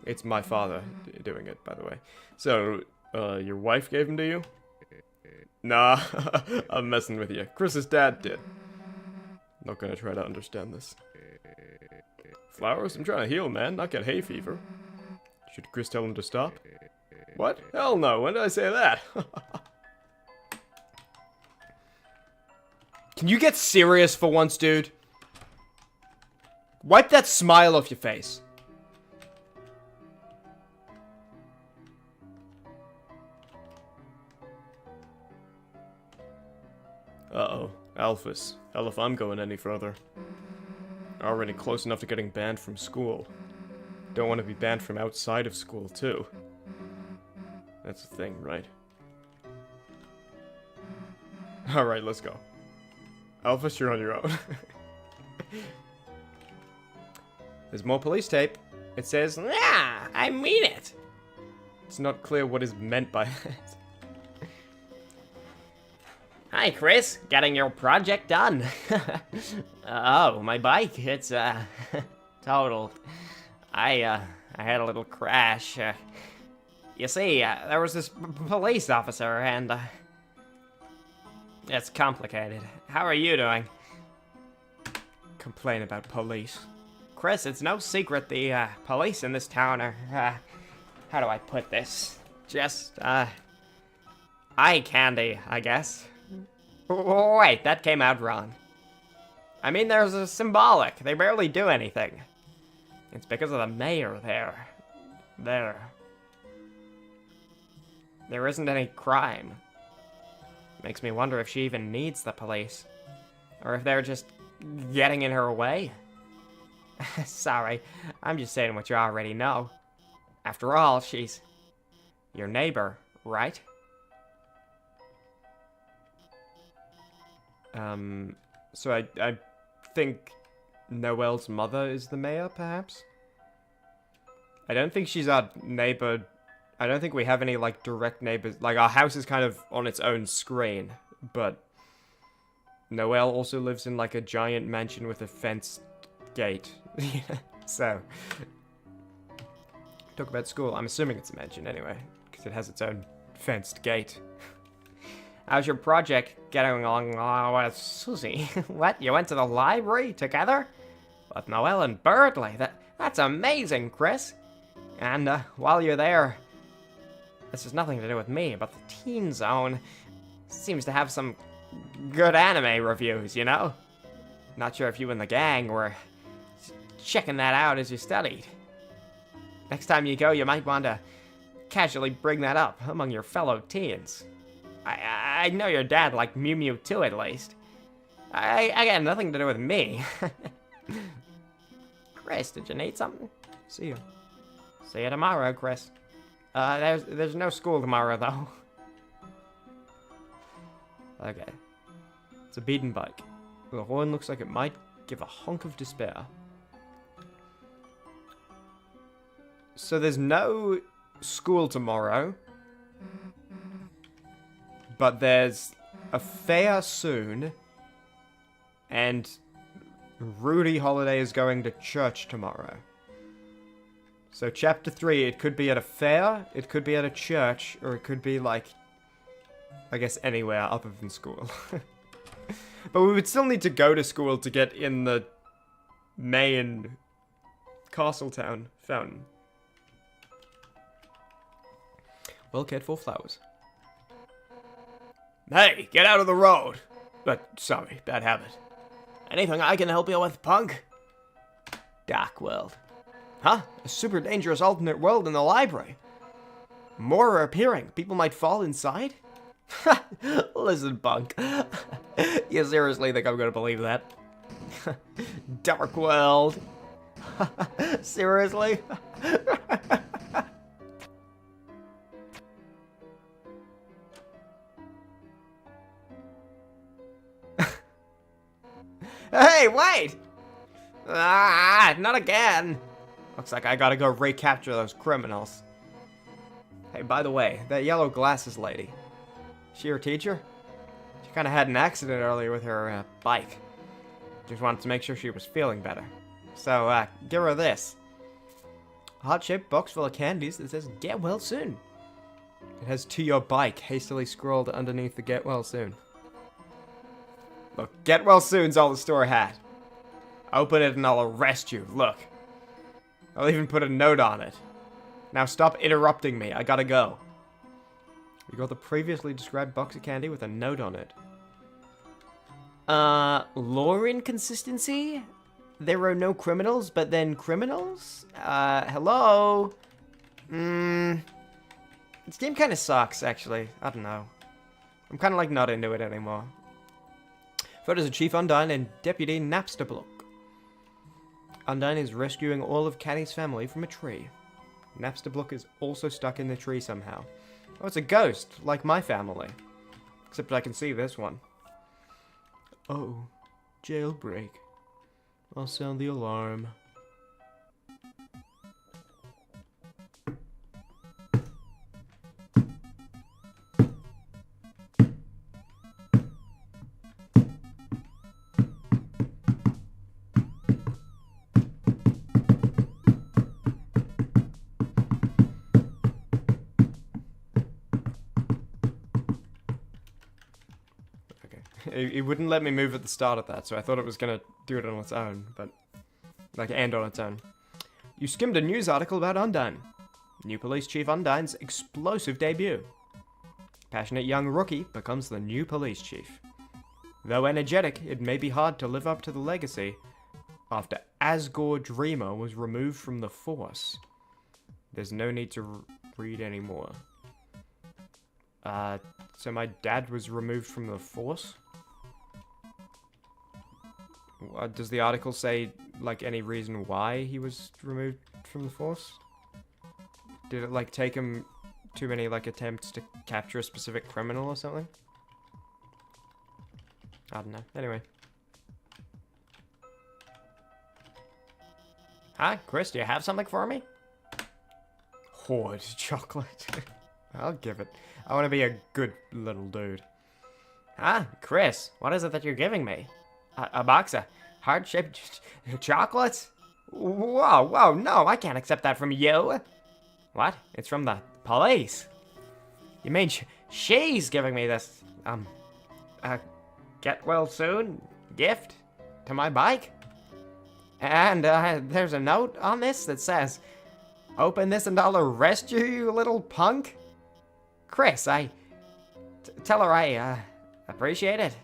It's my father doing it, by the way. So, your wife gave them to you? Nah, I'm messing with you. Chris's dad did. Not gonna try to understand this. Flowers? I'm trying to heal, man, not get hay fever. Should Chris tell him to stop? What? Hell no, when did I say that? Can you get serious for once, dude? Wipe that smile off your face. Uh-oh. Alphys. Hell if I'm going any further. Already close enough to getting banned from school. Don't want to be banned from outside of school, too. That's the thing, right? Alright, let's go. Alphys, you're on your own. There's more police tape. It says, "Yeah, I mean it." It's not clear what is meant by that. Hi, Chris. Getting your project done. Oh, my bike. It's, totaled. I had a little crash. You see, there was this police officer, and, it's complicated. How are you doing? Complain about police. Chris, it's no secret the, police in this town are, how do I put this? Just, eye candy, I guess. Wait, that came out wrong. I mean, there's a symbolic. They barely do anything. It's because of the mayor there. There isn't any crime. Makes me wonder if she even needs the police. Or if they're just getting in her way? Sorry, I'm just saying what you already know. After all, she's your neighbor, right? So I think Noelle's mother is the mayor, perhaps? I don't think she's our neighbor. I don't think we have any, like, direct neighbors. Like, our house is kind of on its own screen, but Noelle also lives in, like, a giant mansion with a fenced gate. So, talk about school. I'm assuming it's a mansion anyway, because it has its own fenced gate. How's your project getting along with Susie? What, you went to the library together? With Noelle and Birdley? That's amazing, Chris. And while you're there, this has nothing to do with me, but the Teen Zone seems to have some good anime reviews, you know? Not sure if you and the gang were checking that out as you studied. Next time you go, you might want to casually bring that up among your fellow teens. I know your dad liked Mew Mew too, at least. I got nothing to do with me. Chris, did you need something? See you. See you tomorrow, Chris. There's no school tomorrow, though. Okay. It's a beaten bike. The horn looks like it might give a hunk of despair. So there's no school tomorrow. But there's a fair soon. And Rudy Holiday is going to church tomorrow. So chapter 3, it could be at a fair, it could be at a church, or it could be like, I guess anywhere other than school. But we would still need to go to school to get in the main Castletown fountain. Well cared for flowers. Hey, get out of the road! Sorry, bad habit. Anything I can help you with, punk? Dark world. Huh? A super dangerous alternate world in the library. More are appearing. People might fall inside? Listen, punk. You seriously think I'm gonna believe that? Dark world. Seriously? Hey, wait! Not again. Looks like I gotta go recapture those criminals. Hey, by the way, that yellow glasses lady. She your teacher? She kinda had an accident earlier with her bike. Just wanted to make sure she was feeling better. So, give her this. A heart-shaped box full of candies that says, "Get well soon." It has "to your bike" hastily scrawled underneath the "get well soon." Look, "get well soon's" all the store had. Open it and I'll arrest you, look. I'll even put a note on it. Now stop interrupting me, I gotta go. We got the previously described box of candy with a note on it. Lore inconsistency? There are no criminals, but then criminals? Hello? This game kinda sucks, actually. I don't know. I'm kinda like not into it anymore. Photos of Chief Undyne and Deputy Napsterblock. Undyne is rescuing all of Caddy's family from a tree. Napsterblock is also stuck in the tree somehow. Oh, it's a ghost, like my family. Except I can see this one. Oh, jailbreak. I'll sound the alarm. It wouldn't let me move at the start of that, so I thought it was gonna do it on its own, but... like, and on its own. You skimmed a news article about Undyne. New Police Chief Undyne's explosive debut. Passionate young rookie becomes the new police chief. Though energetic, it may be hard to live up to the legacy after Asgore Dreamer was removed from the Force. There's no need to read anymore. So my dad was removed from the Force? Does the article say, like, any reason why he was removed from the force? Did it, like, take him too many, like, attempts to capture a specific criminal or something? I don't know. Anyway. Hi, Chris, do you have something for me? Hoard chocolate. I'll give it. I want to be a good little dude. Ah, Chris, what is it that you're giving me? A box of heart-shaped chocolates? Whoa, no, I can't accept that from you. What? It's from the police. You mean she's giving me this, get well soon gift to my bike? And, there's a note on this that says, open this and I'll arrest you, you little punk. Chris, tell her I, appreciate it.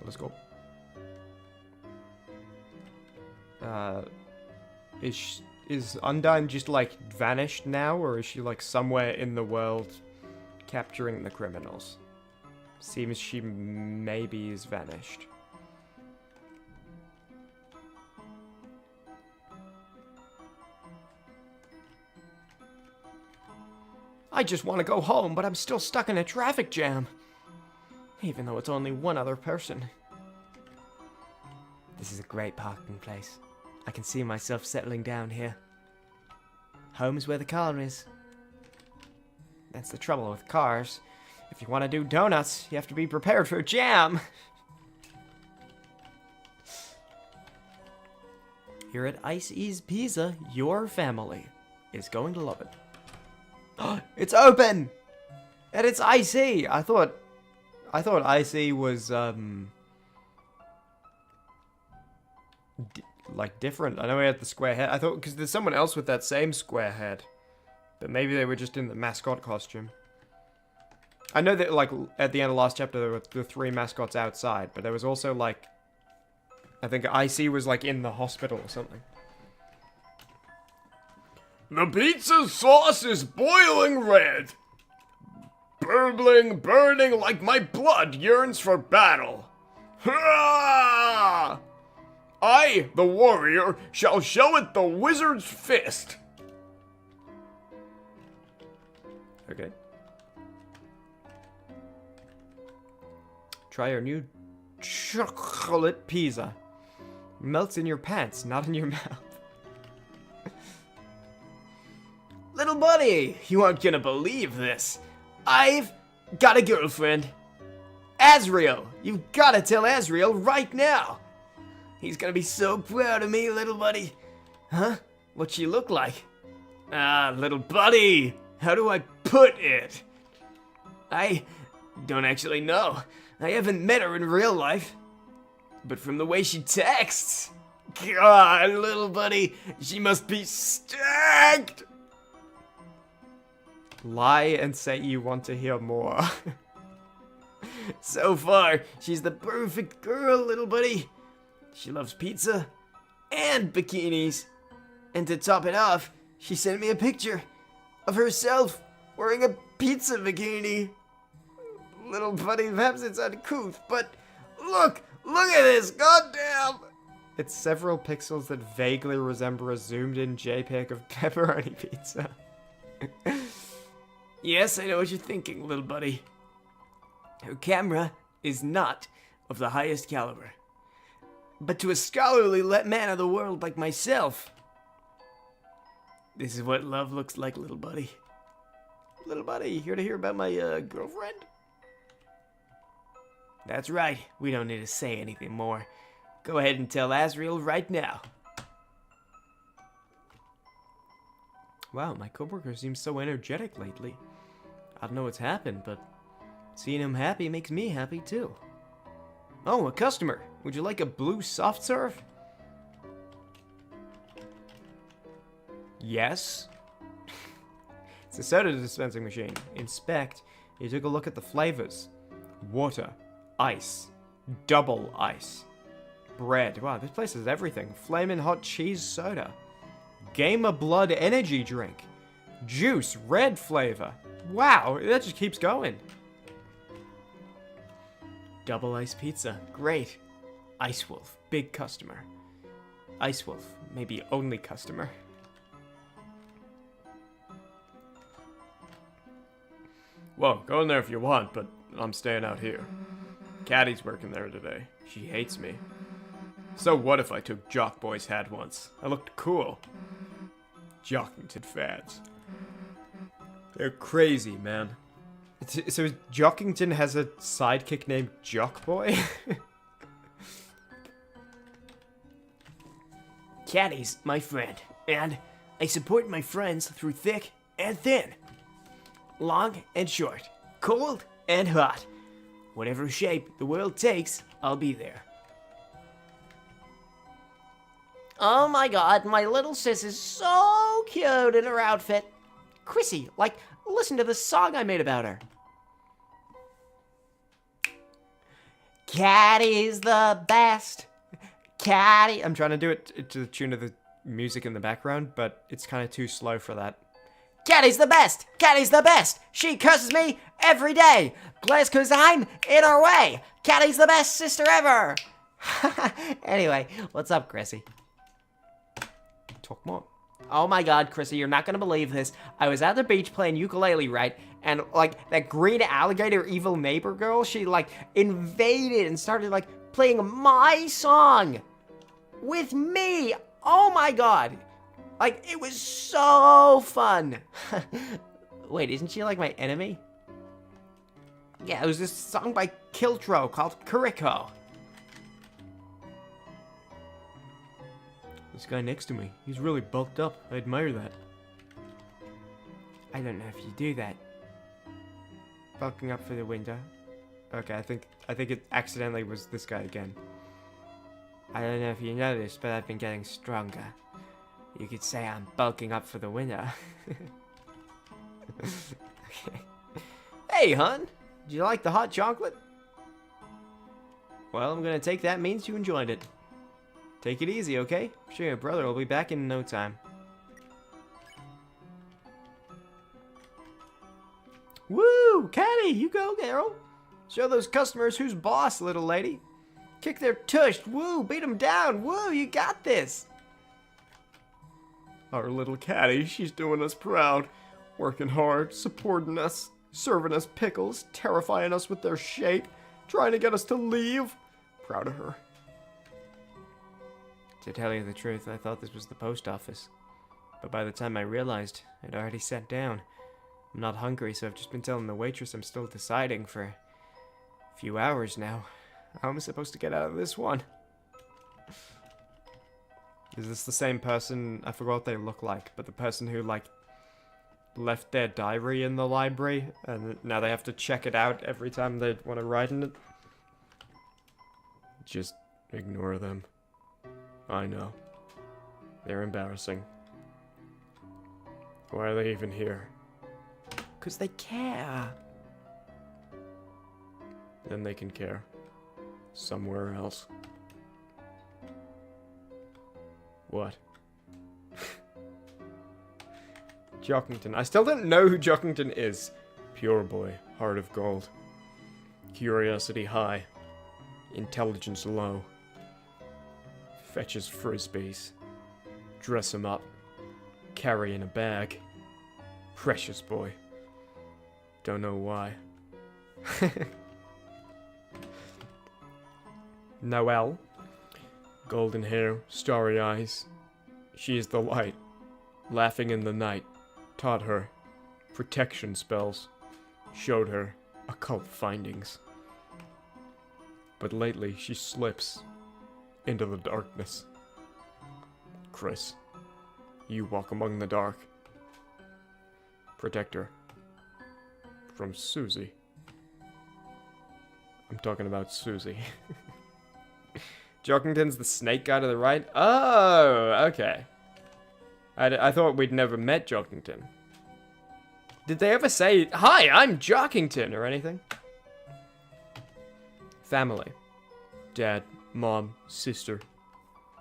Let's go. Is Undyne just, like, vanished now, or is she, like, somewhere in the world capturing the criminals? Seems she maybe is vanished. I just want to go home, but I'm still stuck in a traffic jam. Even though it's only one other person. This is a great parking place. I can see myself settling down here. Home's where the car is. That's the trouble with cars. If you want to do donuts, you have to be prepared for a jam. Here at Icy's Pizza, your family is going to love it. It's open! And it's Icy! I thought Icy was, like, different. I know he had the square head. I thought, because there's someone else with that same square head. But maybe they were just in the mascot costume. I know that, like, at the end of last chapter, there were the 3 mascots outside. But there was also, like, I think Icy was, like, in the hospital or something. The pizza sauce is boiling red. Burbling, burning like my blood yearns for battle. Ha! I, the warrior, shall show it the wizard's fist. Okay. Try our new chocolate pizza. Melts in your pants, not in your mouth. Little buddy, you aren't gonna believe this. I've got a girlfriend. Azrael, you've gotta tell Azrael right now. He's gonna be so proud of me, little buddy. Huh? What's she look like? Ah, little buddy, how do I put it? I don't actually know. I haven't met her in real life. But from the way she texts, God, little buddy, she must be stacked. Lie and say you want to hear more. So far, she's the perfect girl, little buddy. She loves pizza and bikinis. And to top it off, she sent me a picture of herself wearing a pizza bikini. Little buddy, perhaps it's uncouth, but look at this, goddamn! It's several pixels that vaguely resemble a zoomed-in JPEG of pepperoni pizza. Yes, I know what you're thinking, little buddy. Her camera is not of the highest caliber. But to a scholarly man of the world like myself, this is what love looks like, little buddy. Little buddy, here to hear about my, girlfriend? That's right, we don't need to say anything more. Go ahead and tell Azrael right now. Wow, my coworker seems so energetic lately. I don't know what's happened, but seeing him happy makes me happy too. Oh, a customer. Would you like a blue soft serve? Yes. It's a soda dispensing machine. Inspect. You took a look at the flavors. Water. Ice. Double ice. Bread. Wow, this place has everything. Flamin' hot cheese soda. Gamer Blood energy drink. Juice, red flavor. Wow, that just keeps going. Double ice pizza, great. Ice Wolf, big customer. Ice Wolf, maybe only customer. Whoa, go in there if you want, but I'm staying out here. Caddy's working there today. She hates me. So what if I took Jock Boy's hat once? I looked cool. Jockington fads. They're crazy, man. So Jockington has a sidekick named Jock Boy? Caddy's my friend, and I support my friends through thick and thin. Long and short, cold and hot. Whatever shape the world takes, I'll be there. Oh my god, my little sis is so cute in her outfit. Chrissy, like, listen to the song I made about her. Caddy's the best. Caddy. I'm trying to do it to the tune of the music in the background, but it's kind of too slow for that. Caddy's the best. Caddy's the best. She curses me every day. Bless 'cause I'm in her way. Caddy's the best sister ever. Anyway, what's up, Chrissy? Talk more. Oh my god, Chrissy, you're not gonna believe this. I was at the beach playing ukulele, right? And, like, that green alligator evil neighbor girl, she, like, invaded and started, like, playing my song with me. Oh my god. Like, it was so fun. Wait, isn't she, like, my enemy? Yeah, it was this song by Kiltro called Kuriko. This guy next to me, he's really bulked up. I admire that. I don't know if you do that. Bulking up for the window. Okay, I think it accidentally was this guy again. I don't know if you noticed, but I've been getting stronger. You could say I'm bulking up for the winter. Okay. Hey, hon! Do you like the hot chocolate? Well, I'm gonna take that means you enjoyed it. Take it easy, okay? I'm sure your brother will be back in no time. Woo! Caddy, you go, girl! Show those customers who's boss, little lady. Kick their tush! Woo! Beat them down! Woo! You got this! Our little caddy, she's doing us proud. Working hard, supporting us, serving us pickles, terrifying us with their shape, trying to get us to leave. Proud of her. To tell you the truth, I thought this was the post office. But by the time I realized, I'd already sat down. I'm not hungry, so I've just been telling the waitress I'm still deciding for a few hours now. How am I supposed to get out of this one? Is this the same person? I forgot what they look like, but the person who, like, left their diary in the library, and now they have to check it out every time they want to write in it? Just ignore them. I know. They're embarrassing. Why are they even here? 'Cause they care. Then they can care. Somewhere else. What? Jockington. I still don't know who Jockington is. Pure boy. Heart of gold. Curiosity high. Intelligence low. Fetches frisbees. Dress him up. Carry in a bag. Precious boy. Don't know why. Noelle. Golden hair, starry eyes. She is the light. Laughing in the night. Taught her protection spells. Showed her occult findings. But lately she slips into the darkness. Chris, you walk among the dark. Protect her. From Susie. I'm talking about Susie. Jockington's the snake guy to the right? Oh, okay. I thought we'd never met Jockington. Did they ever say, "Hi, I'm Jockington," or anything? Family. Dad, mom, sister.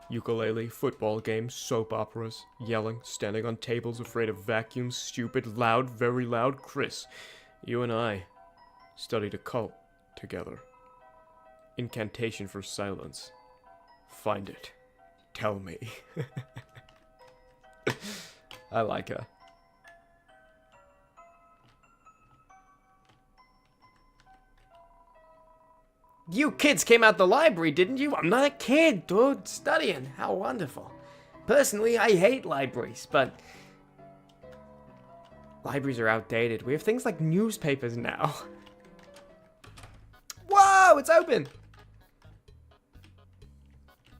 Ukulele, football games, soap operas, yelling, standing on tables afraid of vacuums, stupid, loud, very loud. Chris, you and I studied occult together. Incantation for silence. Find it. Tell me. I like her. You kids came out the library, didn't you? I'm not a kid, dude. Studying. How wonderful. Personally, I hate libraries, but libraries are outdated. We have things like newspapers now. Whoa, it's open.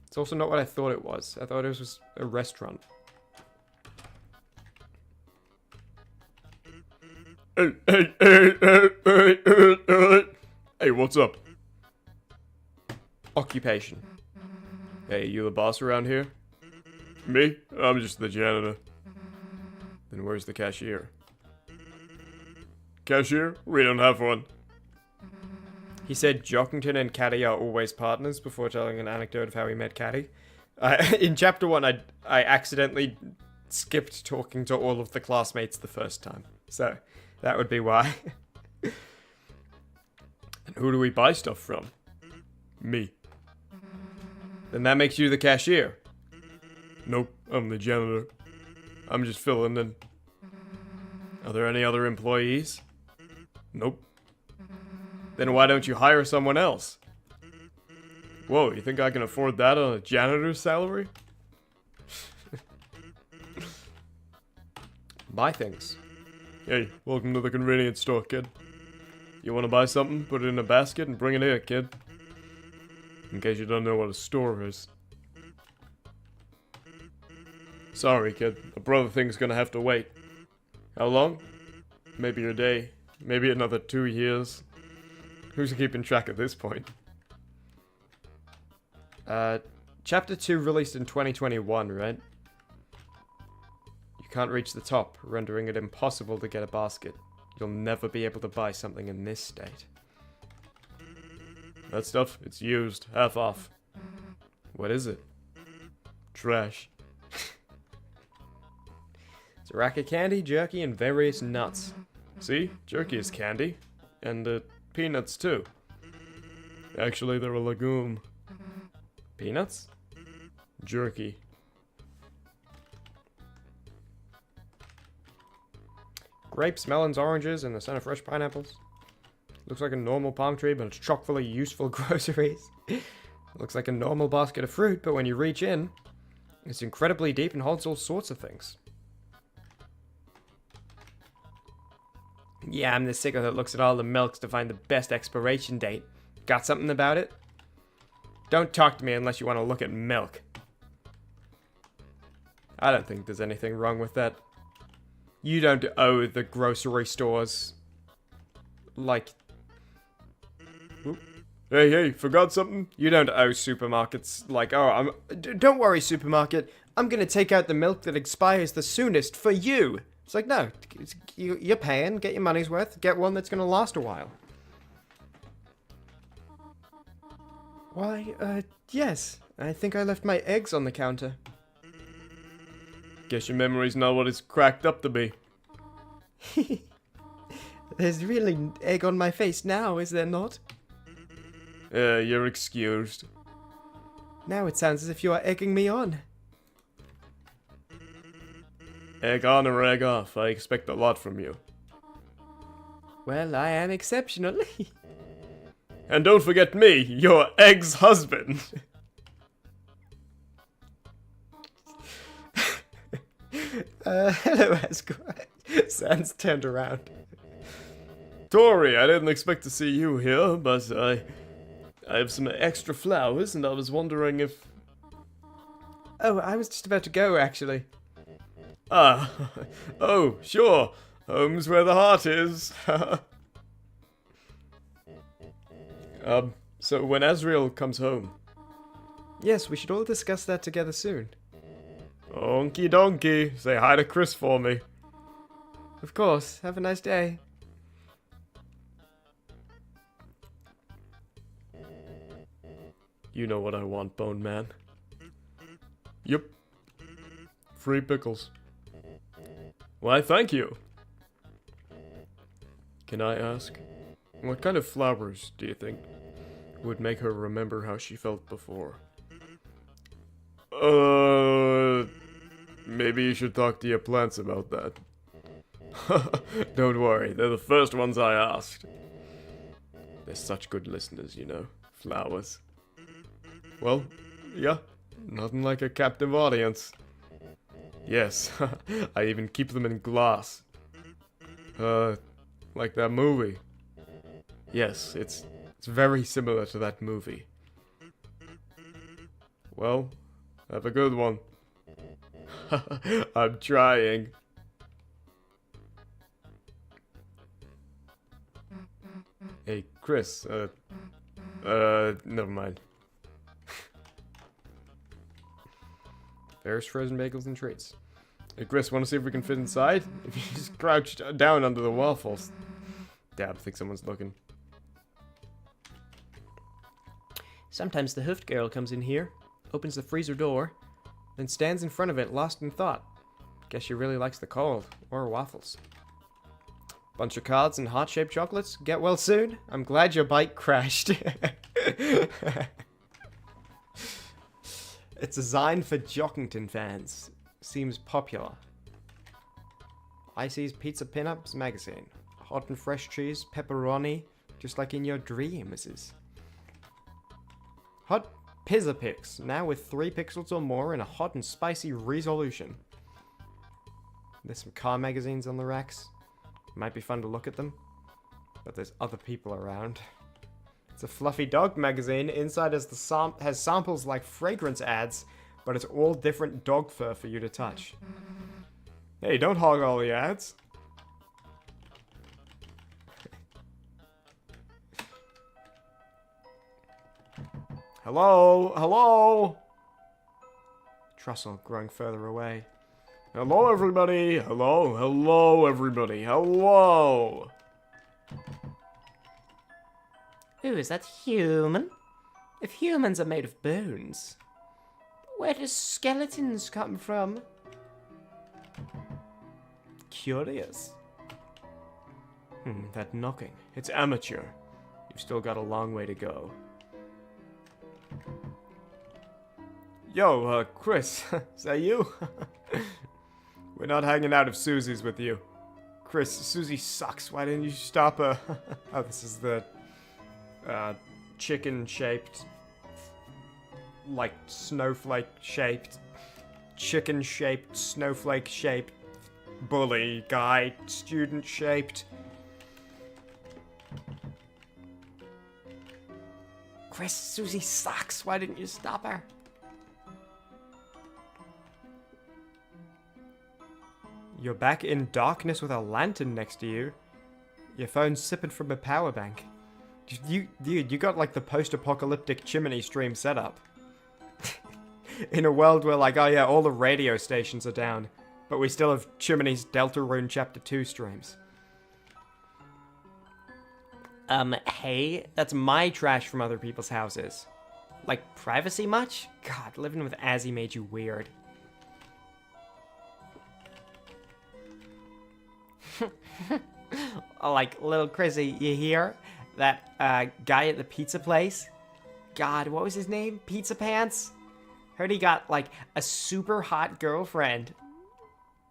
It's also not what I thought it was. I thought it was a restaurant. Hey, what's up? Occupation. Hey, you the boss around here? Me? I'm just the janitor. Then where's the cashier? Cashier? We don't have one. He said Jockington and Caddy are always partners before telling an anecdote of how he met Caddy. In chapter 1, I accidentally skipped talking to all of the classmates the first time. So, that would be why. And who do we buy stuff from? Me. Then that makes you the cashier. Nope, I'm the janitor. I'm just filling in. Are there any other employees? Nope. Then why don't you hire someone else? Whoa, you think I can afford that on a janitor's salary? Buy things. Hey, welcome to the convenience store, kid. You want to buy something? Put it in a basket and bring it here, kid. In case you don't know what a store is. Sorry, kid. The brother thing's gonna have to wait. How long? Maybe a day. Maybe another 2 years. Who's keeping track at this point? Chapter 2 released in 2021, right? You can't reach the top, rendering it impossible to get a basket. You'll never be able to buy something in this state. That stuff, it's used, half off. What is it? Trash. It's a rack of candy, jerky, and various nuts. See? Jerky is candy. And, peanuts, too. Actually, they're a legume. Peanuts? Jerky. Grapes, melons, oranges, and a ton of fresh pineapples. Looks like a normal palm tree, but it's chock full of useful groceries. Looks like a normal basket of fruit, but when you reach in, it's incredibly deep and holds all sorts of things. Yeah, I'm the sicko that looks at all the milks to find the best expiration date. Got something about it? Don't talk to me unless you want to look at milk. I don't think there's anything wrong with that. You don't owe the grocery stores. Like... Oop. Hey, forgot something? You don't owe supermarkets like, oh, don't worry, supermarket. I'm gonna take out the milk that expires the soonest for you. It's like, no, you're paying, get your money's worth, get one that's gonna last a while. Why, yes. I think I left my eggs on the counter. Guess your memory's not what it's cracked up to be. There's really egg on my face now, is there not? You're excused. Now it sounds as if you are egging me on. Egg on or egg off, I expect a lot from you. Well, I am exceptionally. And don't forget me, your ex-husband. Hello, Esquire. Sans turned around. Tori, I didn't expect to see you here, but I have some extra flowers, and I was wondering if... Oh, I was just about to go, actually. Ah, oh, sure. Home's where the heart is. So when Azrael comes home... Yes, we should all discuss that together soon. Okie donkey. Say hi to Chris for me. Of course. Have a nice day. You know what I want, Bone Man. Yep. Free pickles. Why, thank you. Can I ask, what kind of flowers do you think would make her remember how she felt before? Maybe you should talk to your plants about that. Don't worry, they're the first ones I asked. They're such good listeners, you know, flowers. Well, yeah, nothing like a captive audience. Yes, I even keep them in glass. Like that movie. Yes, it's very similar to that movie. Well, have a good one. I'm trying. Hey, Chris, never mind. There's frozen bagels and treats. Hey, Chris, want to see if we can fit inside? If you just crouch down under the waffles. Dad, I think someone's looking. Sometimes the hoofed girl comes in here, opens the freezer door, then stands in front of it lost in thought. Guess she really likes the cold, or waffles. Bunch of cards and heart-shaped chocolates. Get well soon. I'm glad your bike crashed. It's designed for Jockington fans. Seems popular. Icy's Pizza Pinups magazine. Hot and fresh cheese, pepperoni, just like in your dreams. Hot Pizza Pix, now with 3 pixels or more in a hot and spicy resolution. There's some car magazines on the racks. Might be fun to look at them, but there's other people around. It's a fluffy dog magazine. Inside has has samples like fragrance ads, but it's all different dog fur for you to touch. Hey, don't hog all the ads. Hello? Hello? Trussell growing further away. Hello, everybody. Hello? Hello, everybody. Hello? Ooh, is that human? If humans are made of bones, where do skeletons come from? Curious. That knocking. It's amateur. You've still got a long way to go. Yo, Chris, is that you? We're not hanging out if Susie's with you. Chris, Susie sucks. Why didn't you stop her? Oh, this is the chicken-shaped, like snowflake-shaped, chicken-shaped, snowflake-shaped, bully guy, student-shaped. Chris, Susie sucks. Why didn't you stop her? You're back in darkness with a lantern next to you. Your phone's sipping from a power bank. Dude, you got like the post-apocalyptic Chimmaney stream setup. In a world where like, oh yeah, all the radio stations are down, but we still have Chimmaney's Deltarune Chapter 2 streams. Hey, that's my trash from other people's houses. Like, privacy much? God, living with Azzy made you weird. Like, little Chrissy, you hear? That, guy at the pizza place? God, what was his name? Pizza Pants? Heard he got, like, a super hot girlfriend.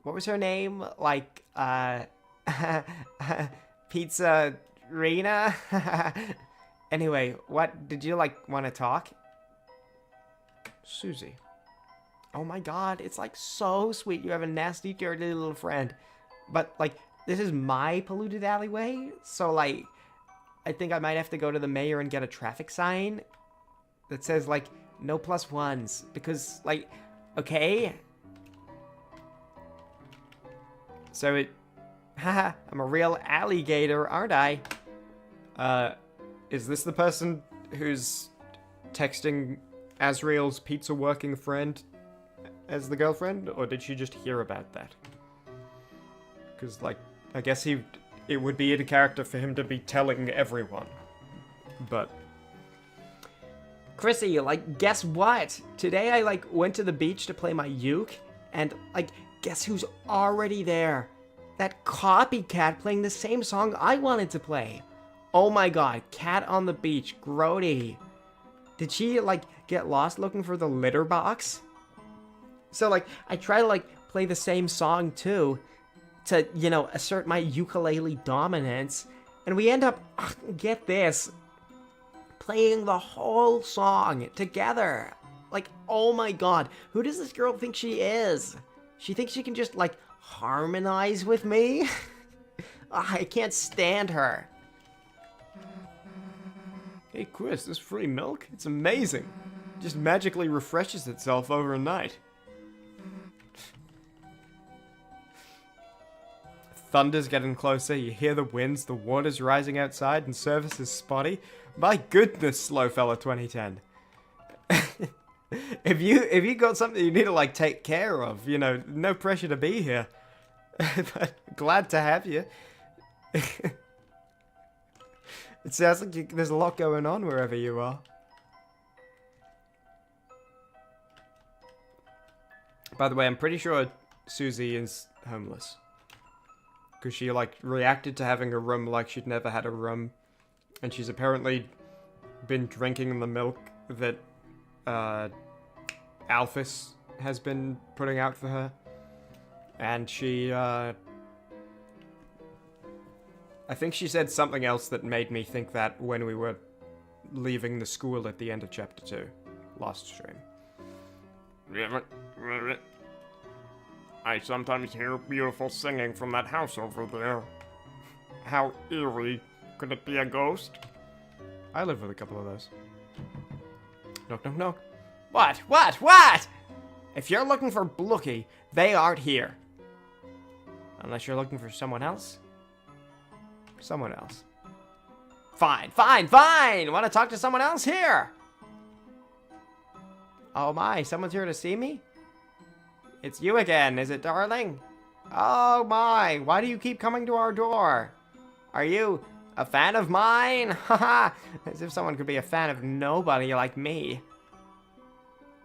What was her name? Like, Pizza Rena? Anyway, what, did you, like, want to talk? Susie. Oh my god, it's, like, so sweet you have a nasty, dirty little friend. But, like, this is my polluted alleyway, so, like, I think I might have to go to the mayor and get a traffic sign that says, like, no plus ones, because, like, okay? So it, haha, I'm a real alligator, aren't I? Is this the person who's texting Azrael's pizza working friend as the girlfriend, or did she just hear about that? Because, like, I guess it would be in character for him to be telling everyone. But Chrissy, like, guess what? Today I, like, went to the beach to play my uke, and, like, guess who's already there? That copycat playing the same song I wanted to play. Oh my god, cat on the beach, grody. Did she, like, get lost looking for the litter box? So, like, I try to, like, play the same song, too, to, you know, assert my ukulele dominance, and we end up, get this, playing the whole song together. Like, oh my god, who does this girl think she is? She thinks she can just, like, harmonize with me? I can't stand her. Hey Chris, this free milk? It's amazing. It just magically refreshes itself overnight. Thunder's getting closer, you hear the winds, the water's rising outside, and service is spotty. My goodness, slow fella 2010. If you got something you need to, like, take care of, you know, no pressure to be here. But glad to have you. It sounds like there's a lot going on wherever you are. By the way, I'm pretty sure Susie is homeless. Because she, like, reacted to having a room like she'd never had a room. And she's apparently been drinking the milk that Alphys has been putting out for her. And she, I think she said something else that made me think that when we were leaving the school at the end of Chapter 2. Last stream. I sometimes hear beautiful singing from that house over there. How eerie. Could it be a ghost? I live with a couple of those. Knock, knock, knock. What? If you're looking for Blookie, they aren't here. Unless you're looking for someone else. Someone else. Fine. Want to talk to someone else here? Oh my, someone's here to see me? It's you again, is it, darling? Oh my, why do you keep coming to our door? Are you a fan of mine? Haha, as if someone could be a fan of nobody like me.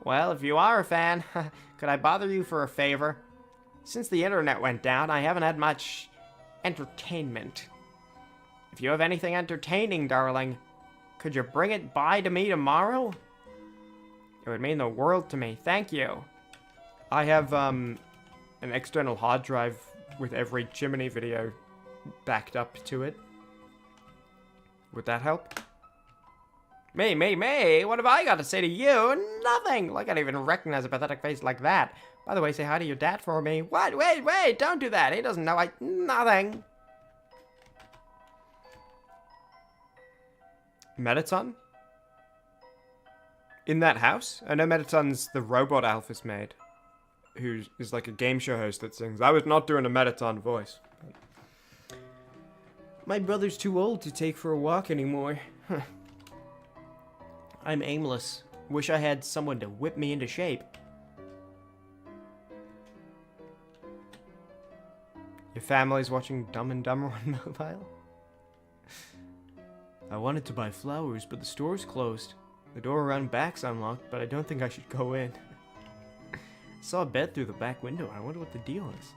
Well, if you are a fan, could I bother you for a favor? Since the internet went down, I haven't had much entertainment. If you have anything entertaining, darling, could you bring it by to me tomorrow? It would mean the world to me. Thank you. I have an external hard drive with every Chimmaney video backed up to it. Would that help? Me? What have I got to say to you? Nothing! Like I don't even recognize a pathetic face like that. By the way, say hi to your dad for me. What? Wait, don't do that. He doesn't know nothing. Metaton? In that house? I know Metaton's the robot Alphys made. Who is like a game show host that sings. I was not doing a Metaton voice. My brother's too old to take for a walk anymore. I'm aimless. Wish I had someone to whip me into shape. Your family's watching Dumb and Dumber on mobile? I wanted to buy flowers, but the store's closed. The door around back's unlocked, but I don't think I should go in. Saw a bed through the back window. I wonder what the deal is.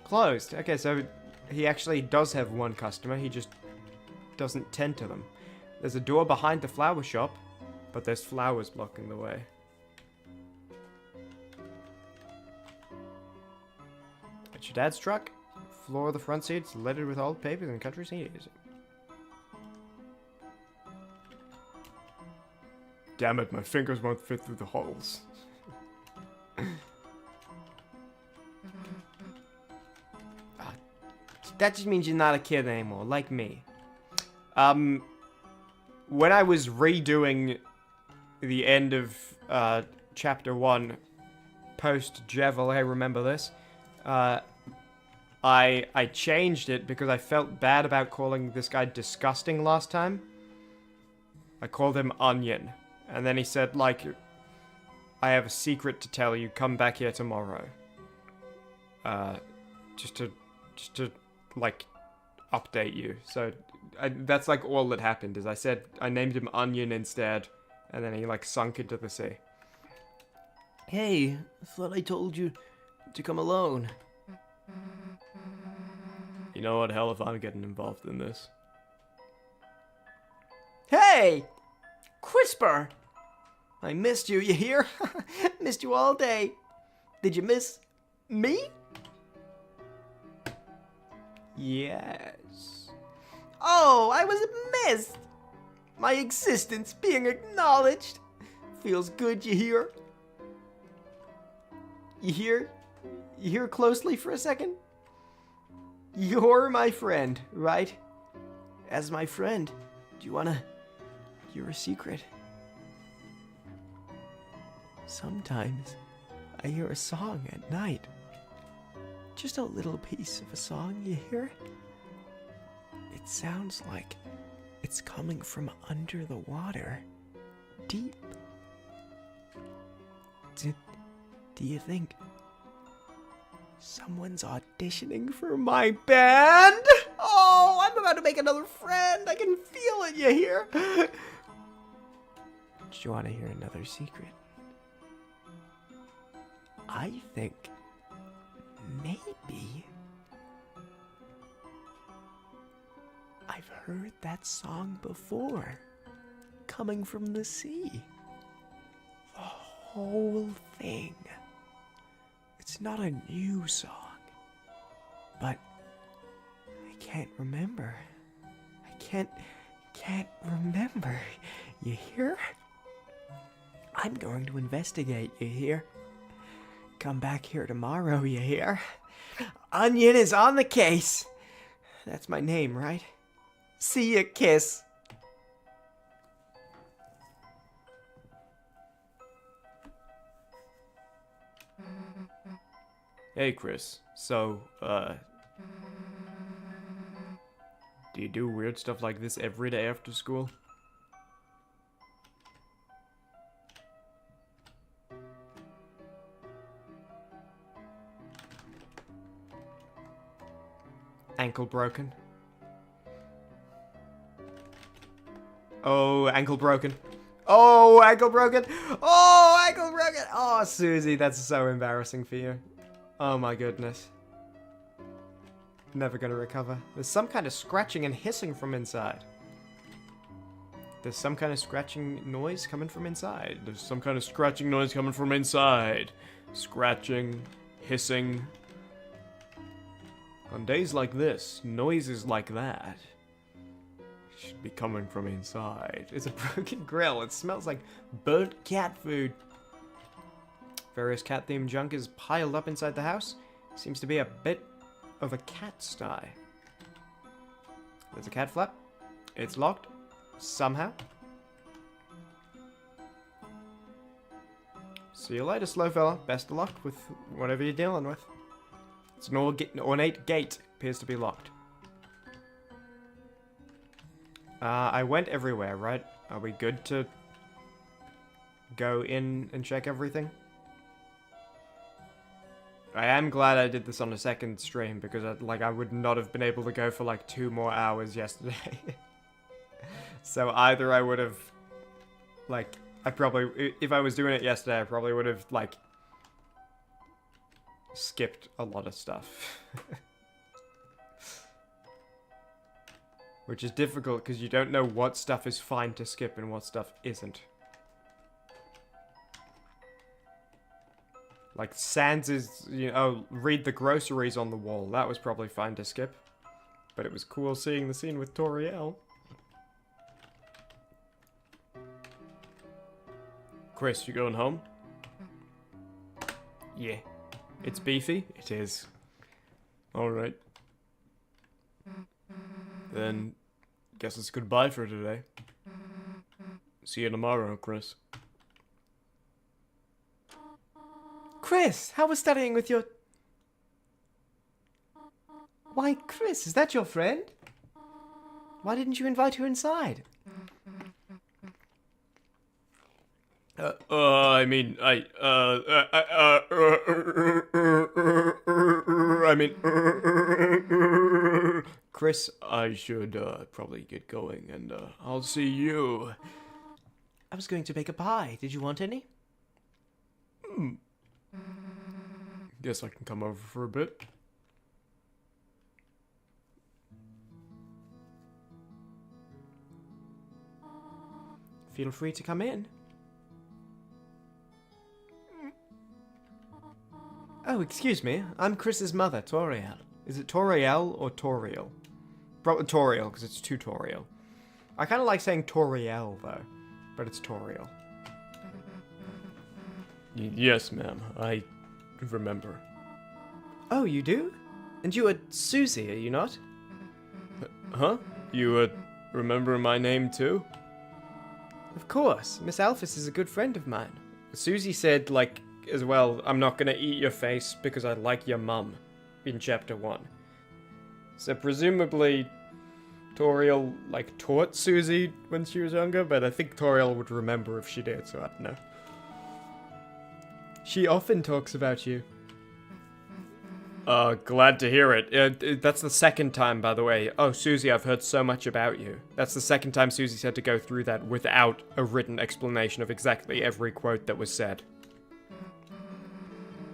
Closed. Okay, so he actually does have one customer. He just doesn't tend to them. There's a door behind the flower shop, but there's flowers blocking the way. It's your dad's truck. Floor of the front seat's littered with old papers and country CDs. Damn it, my fingers won't fit through the holes. That just means you're not a kid anymore, like me. When I was redoing the end of Chapter 1, post-Jevel, I remember this, I changed it because I felt bad about calling this guy disgusting last time. I called him Onion. And then he said, like, I have a secret to tell you, come back here tomorrow. Just to like, update you. So, that's like all that happened, is I named him Onion instead, And then he, like, sunk into the sea. Hey, I thought I told you to come alone. You know what? Hell if I'm getting involved in this. Hey! Crisper! I missed you, you hear? Missed you all day. Did you miss me? Yes. Oh, I was missed! My existence being acknowledged. Feels good, you hear? You hear? You hear closely for a second? You're my friend, right? As my friend, do you wanna hear a secret? Sometimes I hear a song at night. Just a little piece of a song, you hear? It sounds like it's coming from under the water, deep. Do you think someone's auditioning for my band? Oh, I'm about to make another friend. I can feel it, you hear? Do you want to hear another secret? I think maybe I've heard that song before, coming from the sea. The whole thing. It's not a new song, but I can't remember. I can't remember. You hear? I'm going to investigate, you hear? Come back here tomorrow, you hear? Onion is on the case. That's my name, right? See ya, kiss. Hey, Chris. So, do you do weird stuff like this every day after school? Ankle broken. Oh, ankle broken. Oh, ankle broken. Oh, ankle broken. Oh, Susie, that's so embarrassing for you. Oh my goodness. Never gonna recover. There's some kind of scratching and hissing from inside. There's some kind of scratching noise coming from inside. There's some kind of scratching noise coming from inside. Scratching, hissing. On days like this, noises like that should be coming from inside. It's a broken grill. It smells like burnt cat food. Various cat-themed junk is piled up inside the house. Seems to be a bit of a cat sty. There's a cat flap. It's locked. Somehow. See you later, slow fella. Best of luck with whatever you're dealing with. It's an ornate gate. Appears to be locked. I went everywhere, right? Are we good to go in and check everything? I am glad I did this on a second stream because I would not have been able to go for like 2 more hours yesterday. So either I would have, like, if I was doing it yesterday, I probably would have, like, skipped a lot of stuff. Which is difficult because you don't know what stuff is fine to skip and what stuff isn't. Like, Sans is, read the groceries on the wall. That was probably fine to skip. But it was cool seeing the scene with Toriel. Chris, you going home? Yeah. It's beefy? It is. Alright. Then, guess it's goodbye for today. See you tomorrow, Chris. Chris, how was studying with your... Why, Chris, is that your friend? Why didn't you invite her inside? Chris, I should probably get going, and I'll see you I was going to bake a pie. Did you want any? Guess I can come over for a bit. Feel free to come in. Oh, excuse me. I'm Chris's mother, Toriel. Is it Toriel or Toriel? Probably Toriel, because it's tutorial. I kind of like saying Toriel, though. But it's Toriel. Yes, ma'am. I remember. Oh, you do? And you are Susie, are you not? Huh? You, remember my name, too? Of course. Miss Alphys is a good friend of mine. Susie said, like, as well, I'm not gonna eat your face because I like your mum. In Chapter 1. So presumably, Toriel, like, taught Susie when she was younger, but I think Toriel would remember if she did, so I don't know. She often talks about you. Glad to hear it. That's the second time, by the way. Oh, Susie, I've heard so much about you. That's the second time Susie's had to go through that without a written explanation of exactly every quote that was said.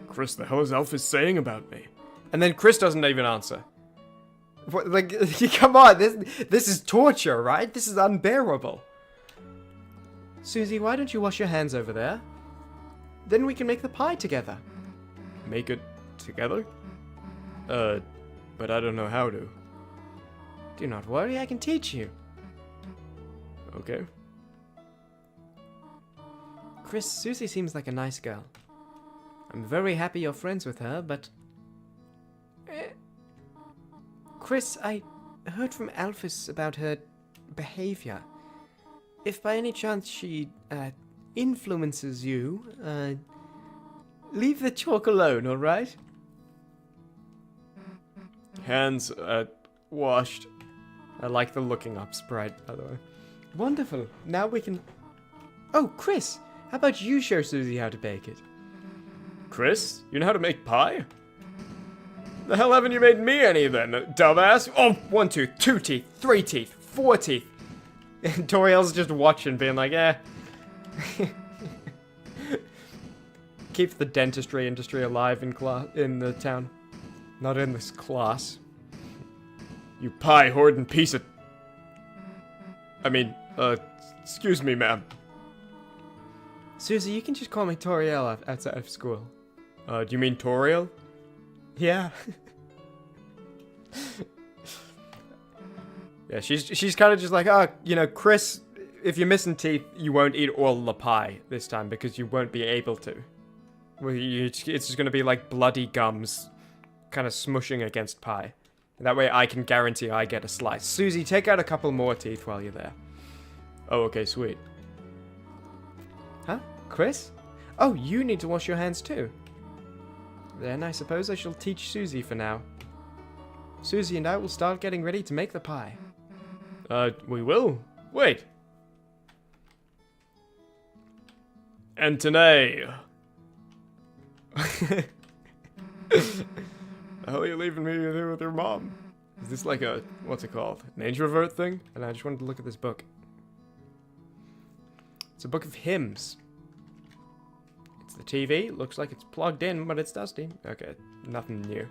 Chris, the hell is Alphys saying about me? And then Chris doesn't even answer. What, like, come on, this is torture, right? This is unbearable. Susie, why don't you wash your hands over there? Then we can make the pie together. Make it together? But I don't know how to. Do not worry, I can teach you. Okay. Chris, Susie seems like a nice girl. I'm very happy you're friends with her, but... Chris, I heard from Alphys about her behavior. If by any chance she, influences you, leave the chalk alone, alright? Hands, washed. I like the looking up sprite, by the way. Wonderful. Now we can... Oh, Chris! How about you show Susie how to bake it? Chris, you know how to make pie? The hell haven't you made me any then, dumbass? Oh, 1 tooth, 2 teeth, 3 teeth, 4 teeth. And Toriel's just watching, being like, eh. Keep the dentistry industry alive in the town. Not in this class. You pie hoarding piece of... excuse me, ma'am. Susie, you can just call me Toriel outside of school. Do you mean Toriel? Yeah. Yeah, she's kind of just like, oh, you know, Chris, if you're missing teeth, you won't eat all the pie this time because you won't be able to. Well, it's just going to be like bloody gums kind of smushing against pie. And that way I can guarantee I get a slice. Susie, take out a couple more teeth while you're there. Oh, okay, sweet. Huh? Chris? Oh, you need to wash your hands too. Then I suppose I shall teach Susie for now. Susie and I will start getting ready to make the pie. We will? Wait. Antoine. How are you leaving me here with your mom? Is this like a, what's it called? An introvert thing? And I just wanted to look at this book. It's a book of hymns. It's the TV. Looks like it's plugged in, but it's dusty. Okay, nothing new.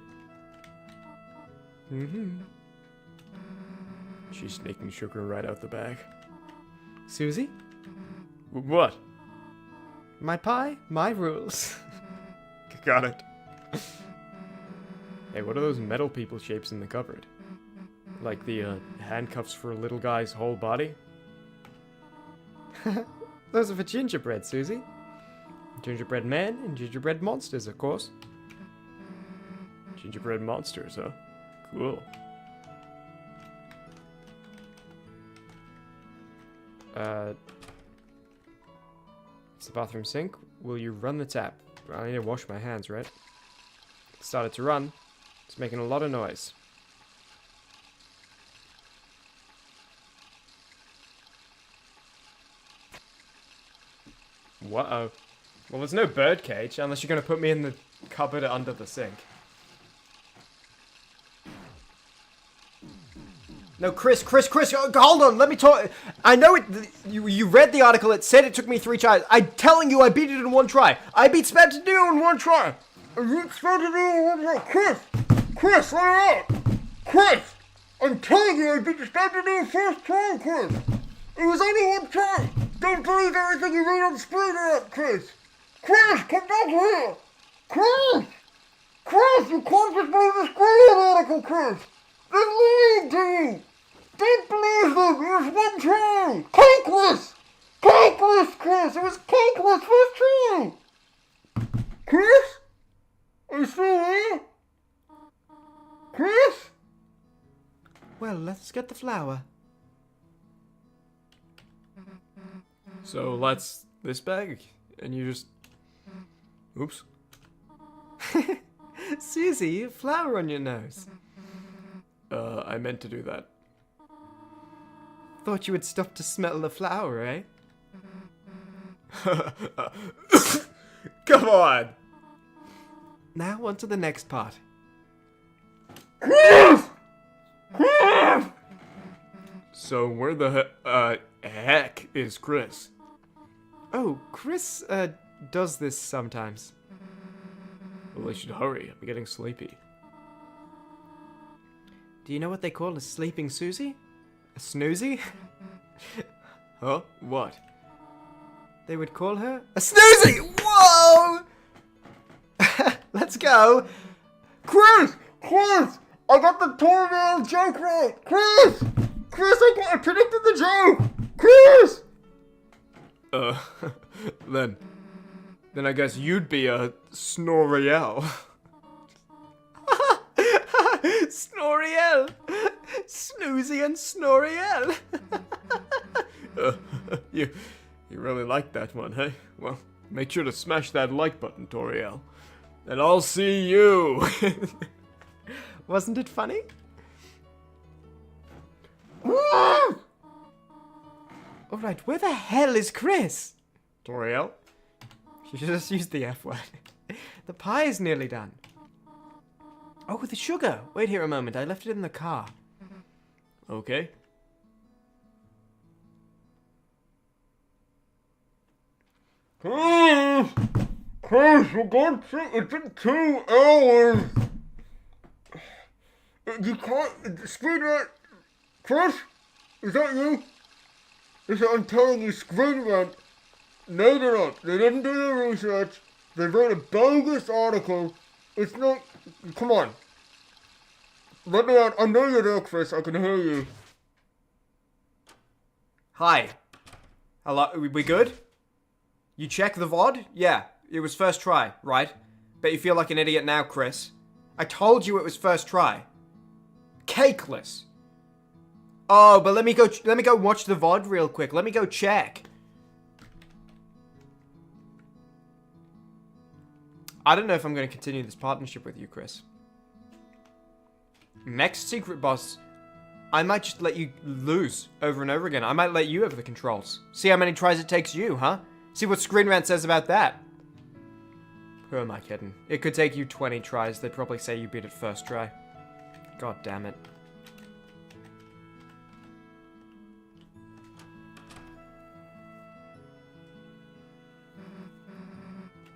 She's sneaking sugar right out the bag. Susie? What? My pie, my rules. Got it. Hey, what are those metal people shapes in the cupboard? Like the handcuffs for a little guy's whole body? Those are for gingerbread, Susie. Gingerbread men and gingerbread monsters, of course. Gingerbread monsters, huh? Cool. It's the bathroom sink. Will you run the tap? I need to wash my hands, right? It started to run. It's making a lot of noise. Whoa. Well, there's no bird cage unless you're going to put me in the cupboard under the sink. No, Chris, hold on, let me talk. I know it. You read the article. It said it took me 3 tries. I'm telling you, I beat it in 1 try. I beat Spantadillo in 1 try. I beat Spantadillo in 1 try. Chris, hurry up. Chris, I'm telling you, I beat the Spantadillo first try, Chris. It was only 1 try. Don't believe everything you read on the screen yet, Chris. Chris, come back here. Chris, you can't just believe the screen article, Chris. They're lying to you. Don't believe them! It was 1 try! Cakeless! Chris! It was cakeless first try! Chris? Are you still there? Chris? Well, let's get the flour. So that's this bag, and you just... Oops. Susie, flour on your nose. I meant to do that. Thought you would stop to smell the flour, eh? Come on! Now on to the next part. So where the heck is Chris? Oh, Chris, does this sometimes. Well, I should hurry. I'm getting sleepy. Do you know what they call a sleeping Susie? A snoozy? Huh? What? They would call her a snoozy! Whoa! Let's go! Chris! I got the Toriel joke right! Chris, I predicted the joke! Chris! Then I guess you'd be a Snoriel. Snoriel! Snoozy and Snoriel! You really like that one, hey? Well, make sure to smash that like button, Toriel. And I'll see you! Wasn't it funny? Alright, where the hell is Chris? Toriel? You just used the F word. The pie is nearly done. Oh, the sugar! Wait here a moment, I left it in the car. Okay. Chris, for God's sake, it's been 2 hours! You can't... Screen rant... Chris? Is that you? Listen, I'm telling you, Screen Rant... No, they're not. They didn't do their research. They wrote a bogus article. It's not... Come on. Let me out. I know you're there, Chris. I can hear you. Hi. Hello, we good? You check the VOD? Yeah, it was first try, right? Bet you feel like an idiot now, Chris. I told you it was first try. Cakeless. Oh, but let me go watch the VOD real quick. Let me go check. I don't know if I'm going to continue this partnership with you, Chris. Next secret boss, I might just let you lose over and over again. I might let you have the controls. See how many tries it takes you, huh? See what Screen Rant says about that. Who am I kidding? It could take you 20 tries. They'd probably say you beat it first try. God damn it.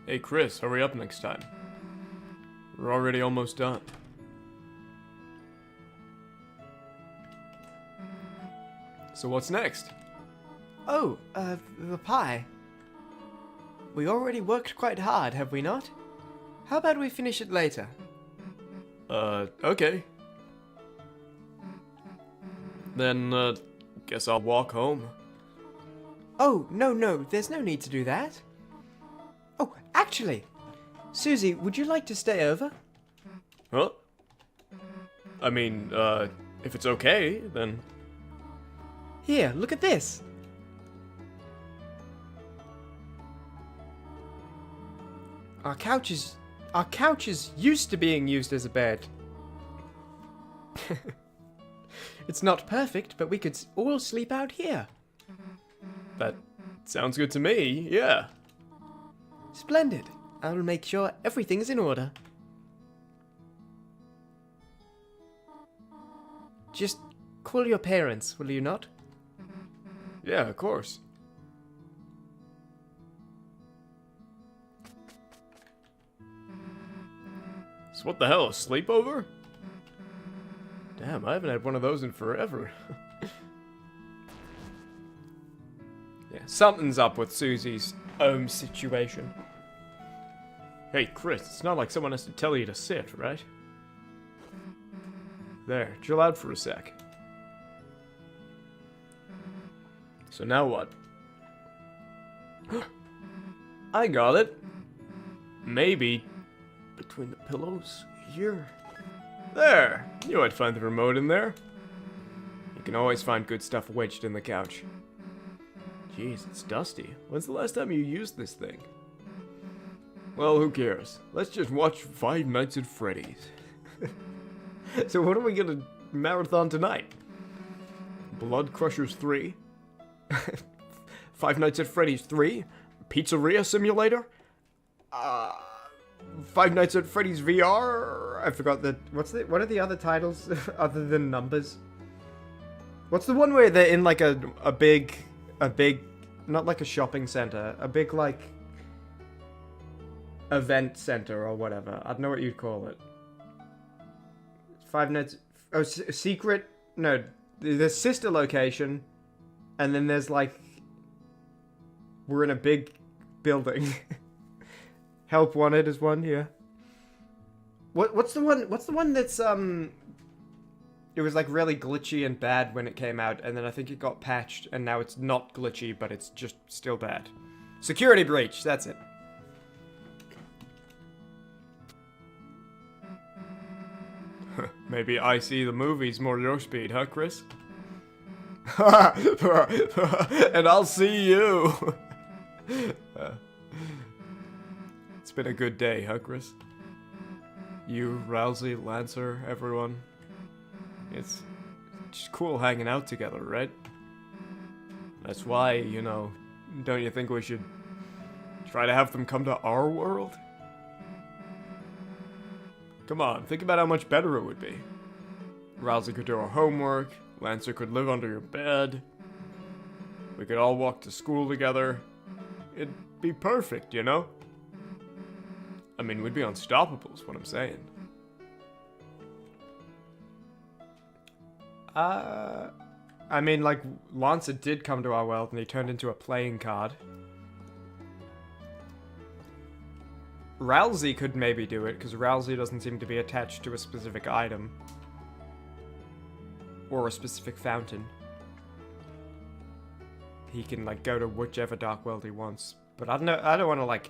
Hey Chris, hurry up next time. We're already almost done. So what's next? Oh, the pie. We already worked quite hard, have we not? How about we finish it later? Okay. Then, guess I'll walk home. Oh, no, there's no need to do that. Oh, actually, Susie, would you like to stay over? Huh? I mean, if it's okay, then... Here, look at this. Our couches used to being used as a bed. It's not perfect, but we could all sleep out here. That sounds good to me, yeah. Splendid. I'll make sure everything's in order. Just call your parents, will you not? Yeah, of course. So what the hell, a sleepover? Damn, I haven't had one of those in forever. Yeah, something's up with Susie's situation. Hey, Chris, it's not like someone has to tell you to sit, right? There, chill out for a sec. So now what? I got it. Maybe between the pillows here. There! Knew I'd find the remote in there. You can always find good stuff wedged in the couch. Jeez, it's dusty. When's the last time you used this thing? Well, who cares? Let's just watch Five Nights at Freddy's. So what are we gonna marathon tonight? Blood Crushers 3? Five Nights at Freddy's 3? Pizzeria Simulator? Five Nights at Freddy's VR? I forgot the... What are the other titles other than numbers? What's the one where they're in like a big... Not like a shopping center. A big like... event center or whatever. I don't know what you'd call it. Five Nights... Oh, secret... No. There's sister location. And then there's like... We're in a big building. Help Wanted is one, yeah. What's the one that's it was like really glitchy and bad when it came out, and then I think it got patched and now it's not glitchy, but it's just still bad. Security Breach, that's it. Maybe I see the movies more your speed, huh, Chris? And I'll see you. It's been a good day, huh, Chris? You, Rousey, Lancer, everyone. It's just cool hanging out together, right? That's why, you know, don't you think we should try to have them come to our world? Come on, think about how much better it would be. Rousey could do our homework, Lancer could live under your bed, we could all walk to school together. It'd be perfect, you know? I mean, we'd be unstoppable, is what I'm saying. I mean, like, Lancer did come to our world and he turned into a playing card. Rousey could maybe do it, because Rousey doesn't seem to be attached to a specific item. Or a specific fountain. He can, like, go to whichever dark world he wants. But I don't know, I don't want to, like...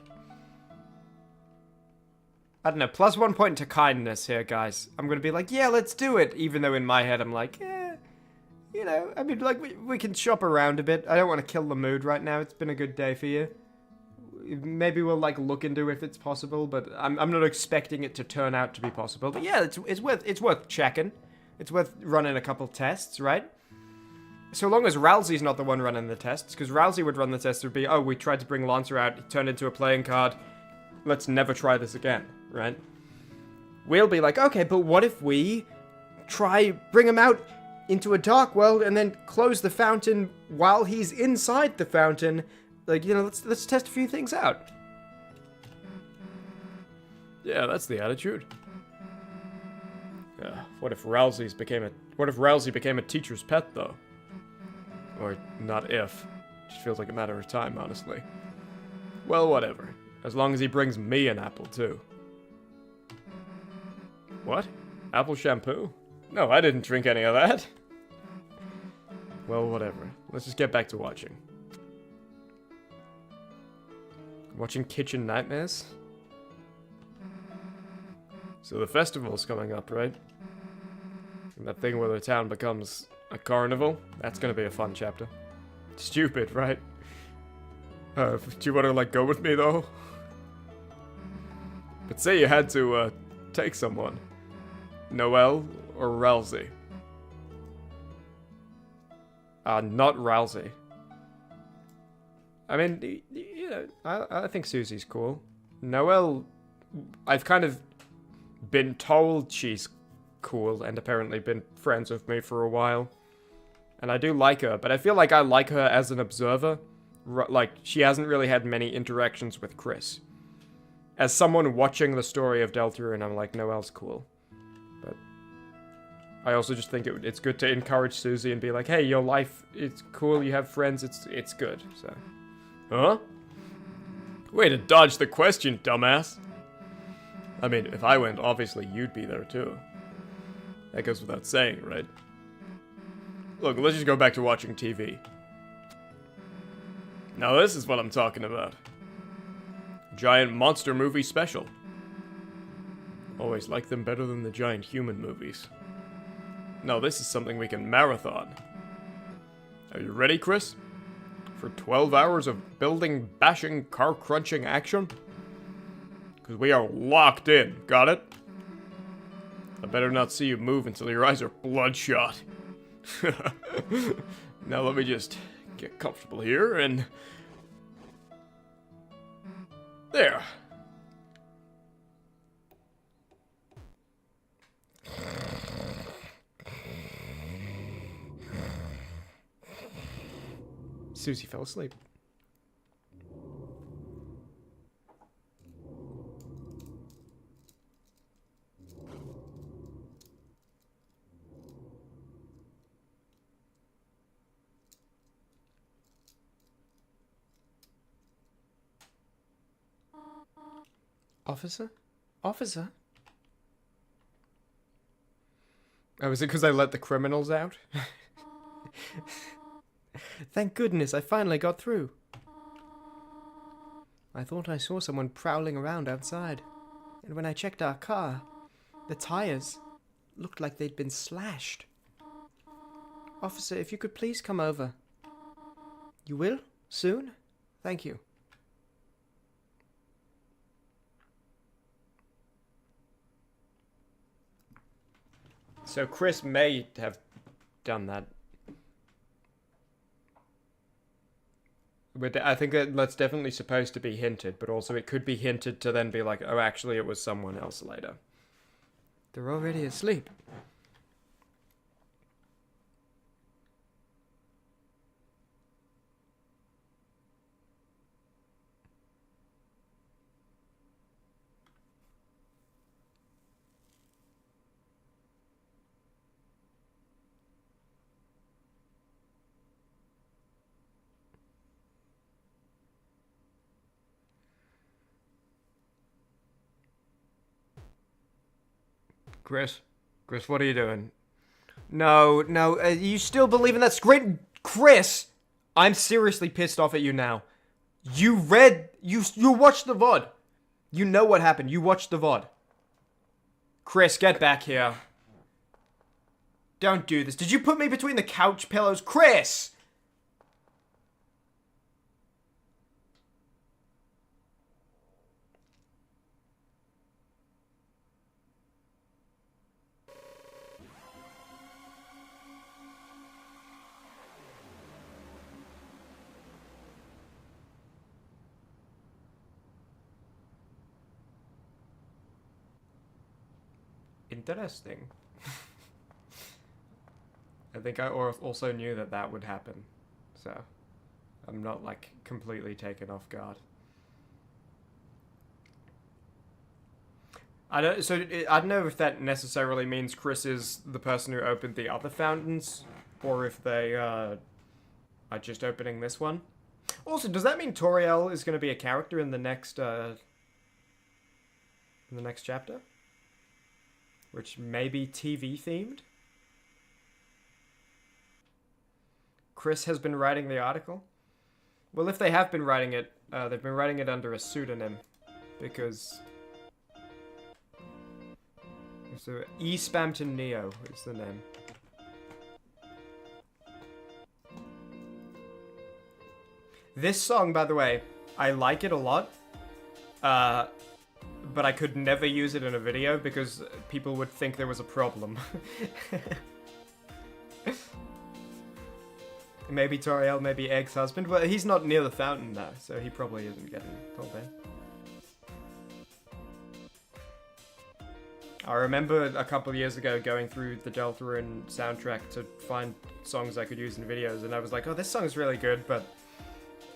I don't know, plus 1 point to kindness here, guys. I'm gonna be like, yeah, let's do it, even though in my head I'm like, you know, I mean, like, we can shop around a bit. I don't want to kill the mood right now. It's been a good day for you. Maybe we'll, like, look into if it's possible, but I'm not expecting it to turn out to be possible. But yeah, it's worth checking. It's worth running a couple tests, right? So long as Rousey's not the one running the tests, because Rousey would run the tests, it would be, oh, we tried to bring Lancer out, he turned into a playing card, let's never try this again, right? We'll be like, okay, but what if we bring him out into a dark world and then close the fountain while he's inside the fountain? Like, you know, let's test a few things out. Yeah, that's the attitude. What if Rousey became a teacher's pet, though? Or not if. Just feels like a matter of time, honestly. Well, whatever. As long as he brings me an apple, too. What? Apple shampoo? No, I didn't drink any of that. Well, whatever. Let's just get back to watching. Watching Kitchen Nightmares? So the festival's coming up, right? And that thing where the town becomes a carnival? That's gonna be a fun chapter. Stupid, right? Do you want to, like, go with me, though? But say you had to, take someone. Noelle or Rousey? Not Rousey. I mean, you know, I think Susie's cool. Noelle, I've kind of been told she's cool and apparently been friends with me for a while. And I do like her, but I feel like I like her as an observer. Like, she hasn't really had many interactions with Chris. As someone watching the story of Deltarune, I'm like, Noelle's cool. But I also just think it's good to encourage Susie and be like, hey, your life, it's cool, you have friends, it's good, so. Huh? Way to dodge the question, dumbass. I mean, if I went, obviously you'd be there too. That goes without saying, right? Look, let's just go back to watching TV. Now this is what I'm talking about. Giant monster movie special. Always like them better than the giant human movies. Now this is something we can marathon. Are you ready, Chris? For 12 hours of building, bashing, car-crunching action? Because we are locked in, got it? I better not see you move until your eyes are bloodshot. Now let me just get comfortable here and... There. Susie fell asleep. Officer? Officer? Oh, is it because I let the criminals out? Thank goodness I finally got through. I thought I saw someone prowling around outside. And when I checked our car, the tires looked like they'd been slashed. Officer, if you could please come over. You will? Soon? Thank you. So Chris may have done that. But I think that's definitely supposed to be hinted, but also it could be hinted to then be like, oh, actually it was someone else later. They're already asleep. Chris, what are you doing? No, you still believe in that script? Chris, I'm seriously pissed off at you now. You watched the VOD. You know what happened. You watched the VOD. Chris, get back here. Don't do this. Did you put me between the couch pillows? Chris! Interesting. I think I also knew that would happen, so I'm not like completely taken off guard. I don't know if that necessarily means Chris is the person who opened the other fountains, or if they are just opening this one. Also, does that mean Toriel is going to be a character in the next chapter? Which may be TV themed? Chris has been writing the article? Well, if they have been writing it, they've been writing it under a pseudonym. Because... So, E-Spamton Neo is the name. This song, by the way, I like it a lot. But I could never use it in a video because people would think there was a problem. Maybe Toriel, maybe Egg's husband. Well, he's not near the fountain though, so he probably isn't getting pulled in. I remember a couple of years ago going through the Deltarune soundtrack to find songs I could use in videos, and I was like, oh, this song's really good, but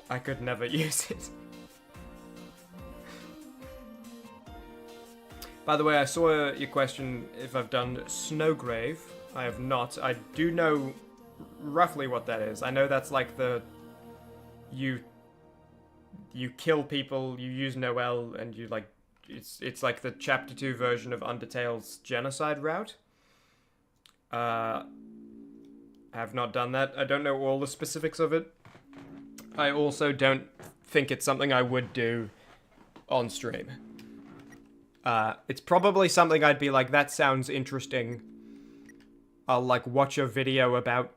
I could never use it. By the way, I saw your question if I've done Snowgrave. I have not. I do know roughly what that is. I know that's like the... You kill people, you use Noel, and you like... It's like the Chapter 2 version of Undertale's genocide route. I have not done that. I don't know all the specifics of it. I also don't think it's something I would do on stream. It's probably something I'd be like, that sounds interesting. I'll like watch a video about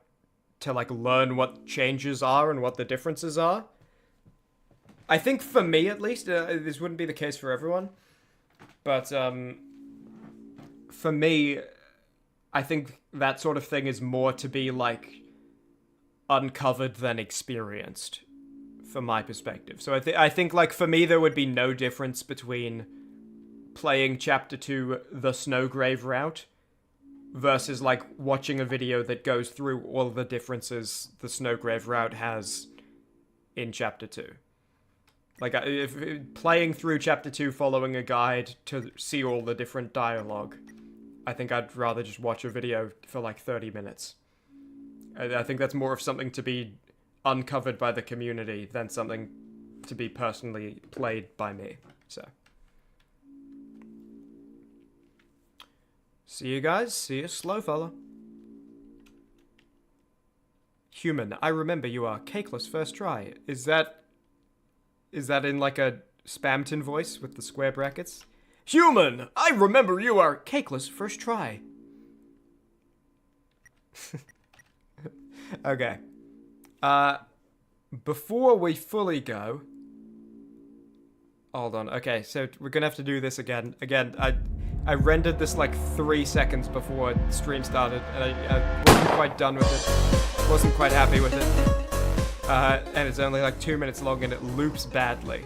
to like learn what changes are and what the differences are. I think for me at least, this wouldn't be the case for everyone, but for me, I think that sort of thing is more to be like uncovered than experienced, from my perspective. So I think like for me there would be no difference between playing Chapter 2 the Snowgrave route versus like watching a video that goes through all the differences the Snowgrave route has in Chapter 2. Like, if playing through Chapter 2 following a guide to see all the different dialogue, I think I'd rather just watch a video for like 30 minutes. I think that's more of something to be uncovered by the community than something to be personally played by me. So, see you guys. See you, slow fella. Human, I remember you are cakeless first try. Is that in like a Spamton voice with the square brackets? Human, I remember you are cakeless first try. Okay. Before we fully go... Hold on. Okay, so we're gonna have to do this again. Again, I rendered this like 3 seconds before the stream started, and I wasn't quite done with it. Wasn't quite happy with it. And it's only like 2 minutes long and it loops badly.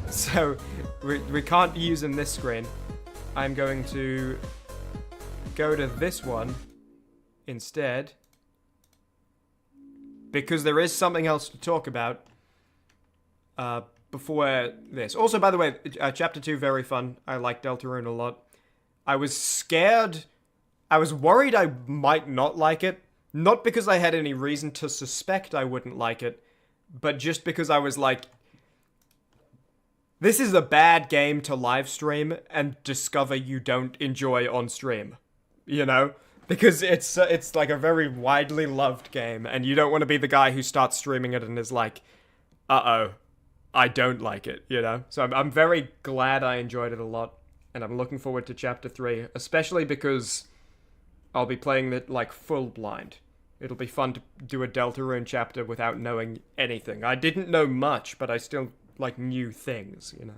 So, we can't use in this screen. I'm going to go to this one instead. Because there is something else to talk about before this. Also, by the way, Chapter 2, very fun. I like Deltarune a lot. I was scared. I was worried I might not like it. Not because I had any reason to suspect I wouldn't like it, but just because I was like, this is a bad game to live stream and discover you don't enjoy on stream. You know? Because it's like a very widely loved game, and you don't want to be the guy who starts streaming it and is like, uh-oh, I don't like it, you know? So I'm very glad I enjoyed it a lot, and I'm looking forward to Chapter 3, especially because I'll be playing it like full blind. It'll be fun to do a Deltarune chapter without knowing anything. I didn't know much, but I still, like, knew things, you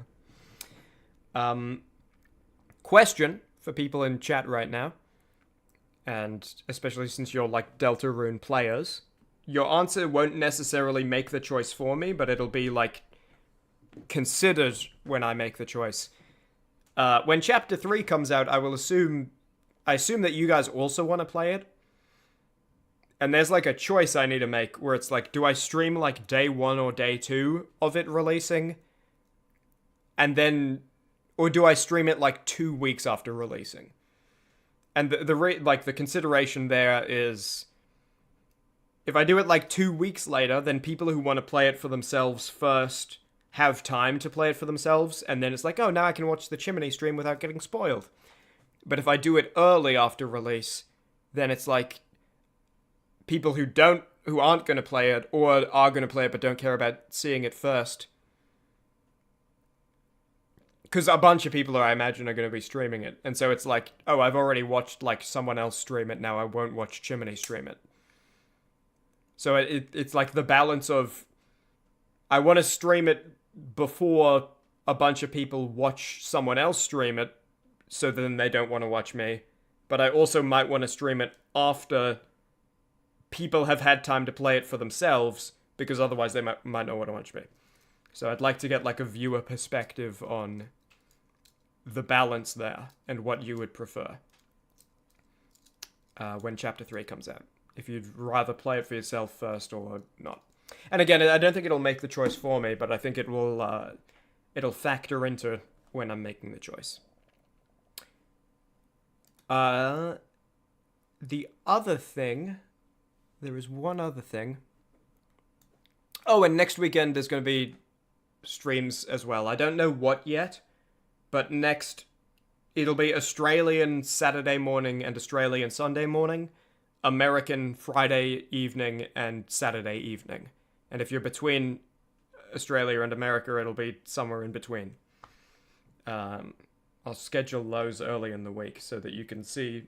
know? Question for people in chat right now, and especially since you're, like, Deltarune players, your answer won't necessarily make the choice for me, but it'll be, like, considered when I make the choice. When Chapter 3 comes out, I assume that you guys also want to play it. And there's like a choice I need to make where it's like, do I stream like day 1 or day 2 of it releasing? And then, or do I stream it like 2 weeks after releasing? And the consideration there is, if I do it like 2 weeks later, then people who want to play it for themselves first have time to play it for themselves. And then it's like, oh, now I can watch the Chimmaney stream without getting spoiled. But if I do it early after release, then it's like, people who aren't going to play it, or are going to play it but don't care about seeing it first. Because a bunch of people, I imagine, are going to be streaming it. And so it's like, oh, I've already watched like someone else stream it, now I won't watch Chimmaney stream it. So it's like the balance of, I want to stream it before a bunch of people watch someone else stream it, so then they don't want to watch me. But I also might want to stream it after people have had time to play it for themselves, because otherwise they might not want to watch me. So I'd like to get like a viewer perspective on the balance there and what you would prefer when Chapter 3 comes out. if you'd rather play it for yourself first or not. And again, I don't think it'll make the choice for me, but I think it will. It'll factor into when I'm making the choice. The other thing, there is one other thing. Oh, and next weekend there's going to be streams as well. I don't know what yet, but next it'll be Australian Saturday morning and Australian Sunday morning, American Friday evening and Saturday evening. And if you're between Australia and America, it'll be somewhere in between. I'll schedule those early in the week so that you can see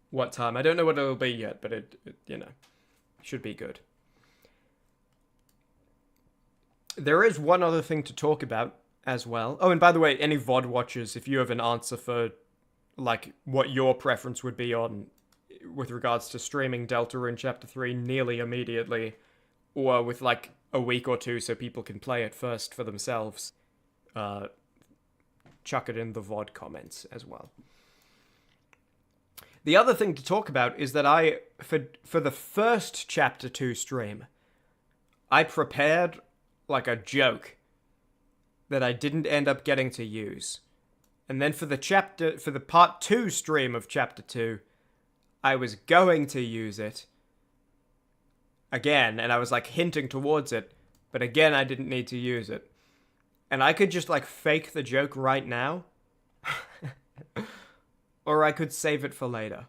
what time. I don't know what it'll be yet, but it should be good. There is one other thing to talk about as well. Oh, and by the way, any VOD watchers, if you have an answer for like what your preference would be on with regards to streaming Deltarune Chapter 3 nearly immediately, or with like a week or two so people can play it first for themselves, chuck it in the VOD comments as well. The other thing to talk about is that for the first Chapter 2 stream, I prepared like a joke that I didn't end up getting to use. And then for the part 2 stream of Chapter 2, I was going to use it again, and I was like hinting towards it, but again I didn't need to use it. And I could just like fake the joke right now, or I could save it for later.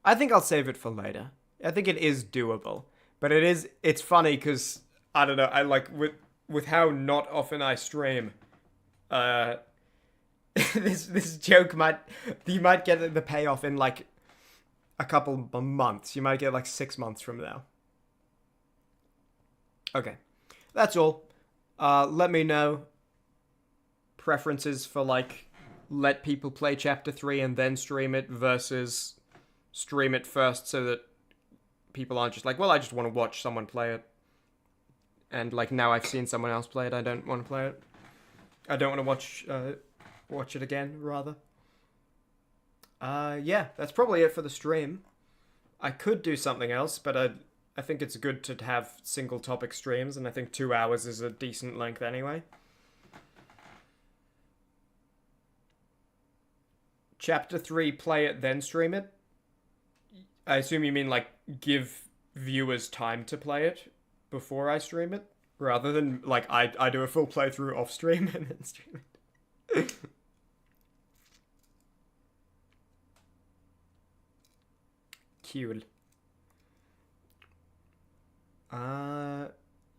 I think I'll save it for later. I think it is doable, but it's funny because I don't know, I like with how not often I stream, this joke you might get the payoff in like a couple of months. You might get like 6 months from now. Okay, that's all. Let me know preferences for like let people play Chapter 3 and then stream it versus stream it first so that people aren't just like, well, I just want to watch someone play it. And like now I've seen someone else play it, I don't want to play it. I don't want to watch it again, rather. Yeah, that's probably it for the stream. I could do something else, but I think it's good to have single topic streams, and I think 2 hours is a decent length anyway. Chapter 3, play it, then stream it? I assume you mean like give viewers time to play it before I stream it, rather than like I do a full playthrough off stream and then stream it. Cool.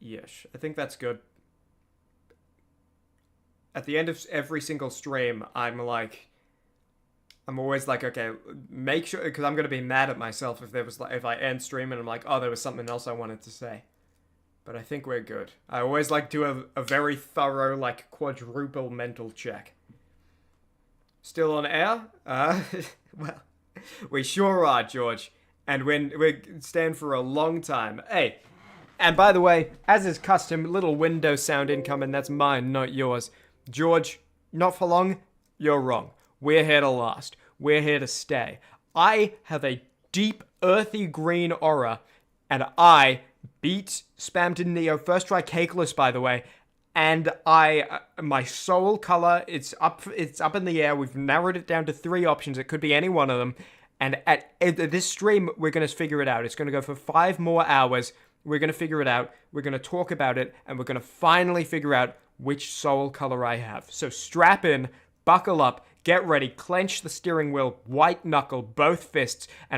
Yes, I think that's good. At the end of every single stream, I'm always like, okay, make sure, because I'm gonna be mad at myself if I end stream and I'm like, oh, there was something else I wanted to say. But I think we're good. I always like do a very thorough, like quadruple mental check. Still on air? Well, we sure are, George. And we stand for a long time. Hey, and by the way, as is custom, little window sound incoming. That's mine, not yours. George, not for long. You're wrong. We're here to last. We're here to stay. I have a deep, earthy green aura, and I beat Spammed in Neo. First try cakeless, by the way. And my soul color, it's up in the air. We've narrowed it down to 3 options. It could be any one of them. And at this stream, we're going to figure it out. It's going to go for 5 more hours. We're going to figure it out. We're going to talk about it. And we're going to finally figure out which soul color I have. So strap in, buckle up, get ready, clench the steering wheel, white knuckle, both fists, and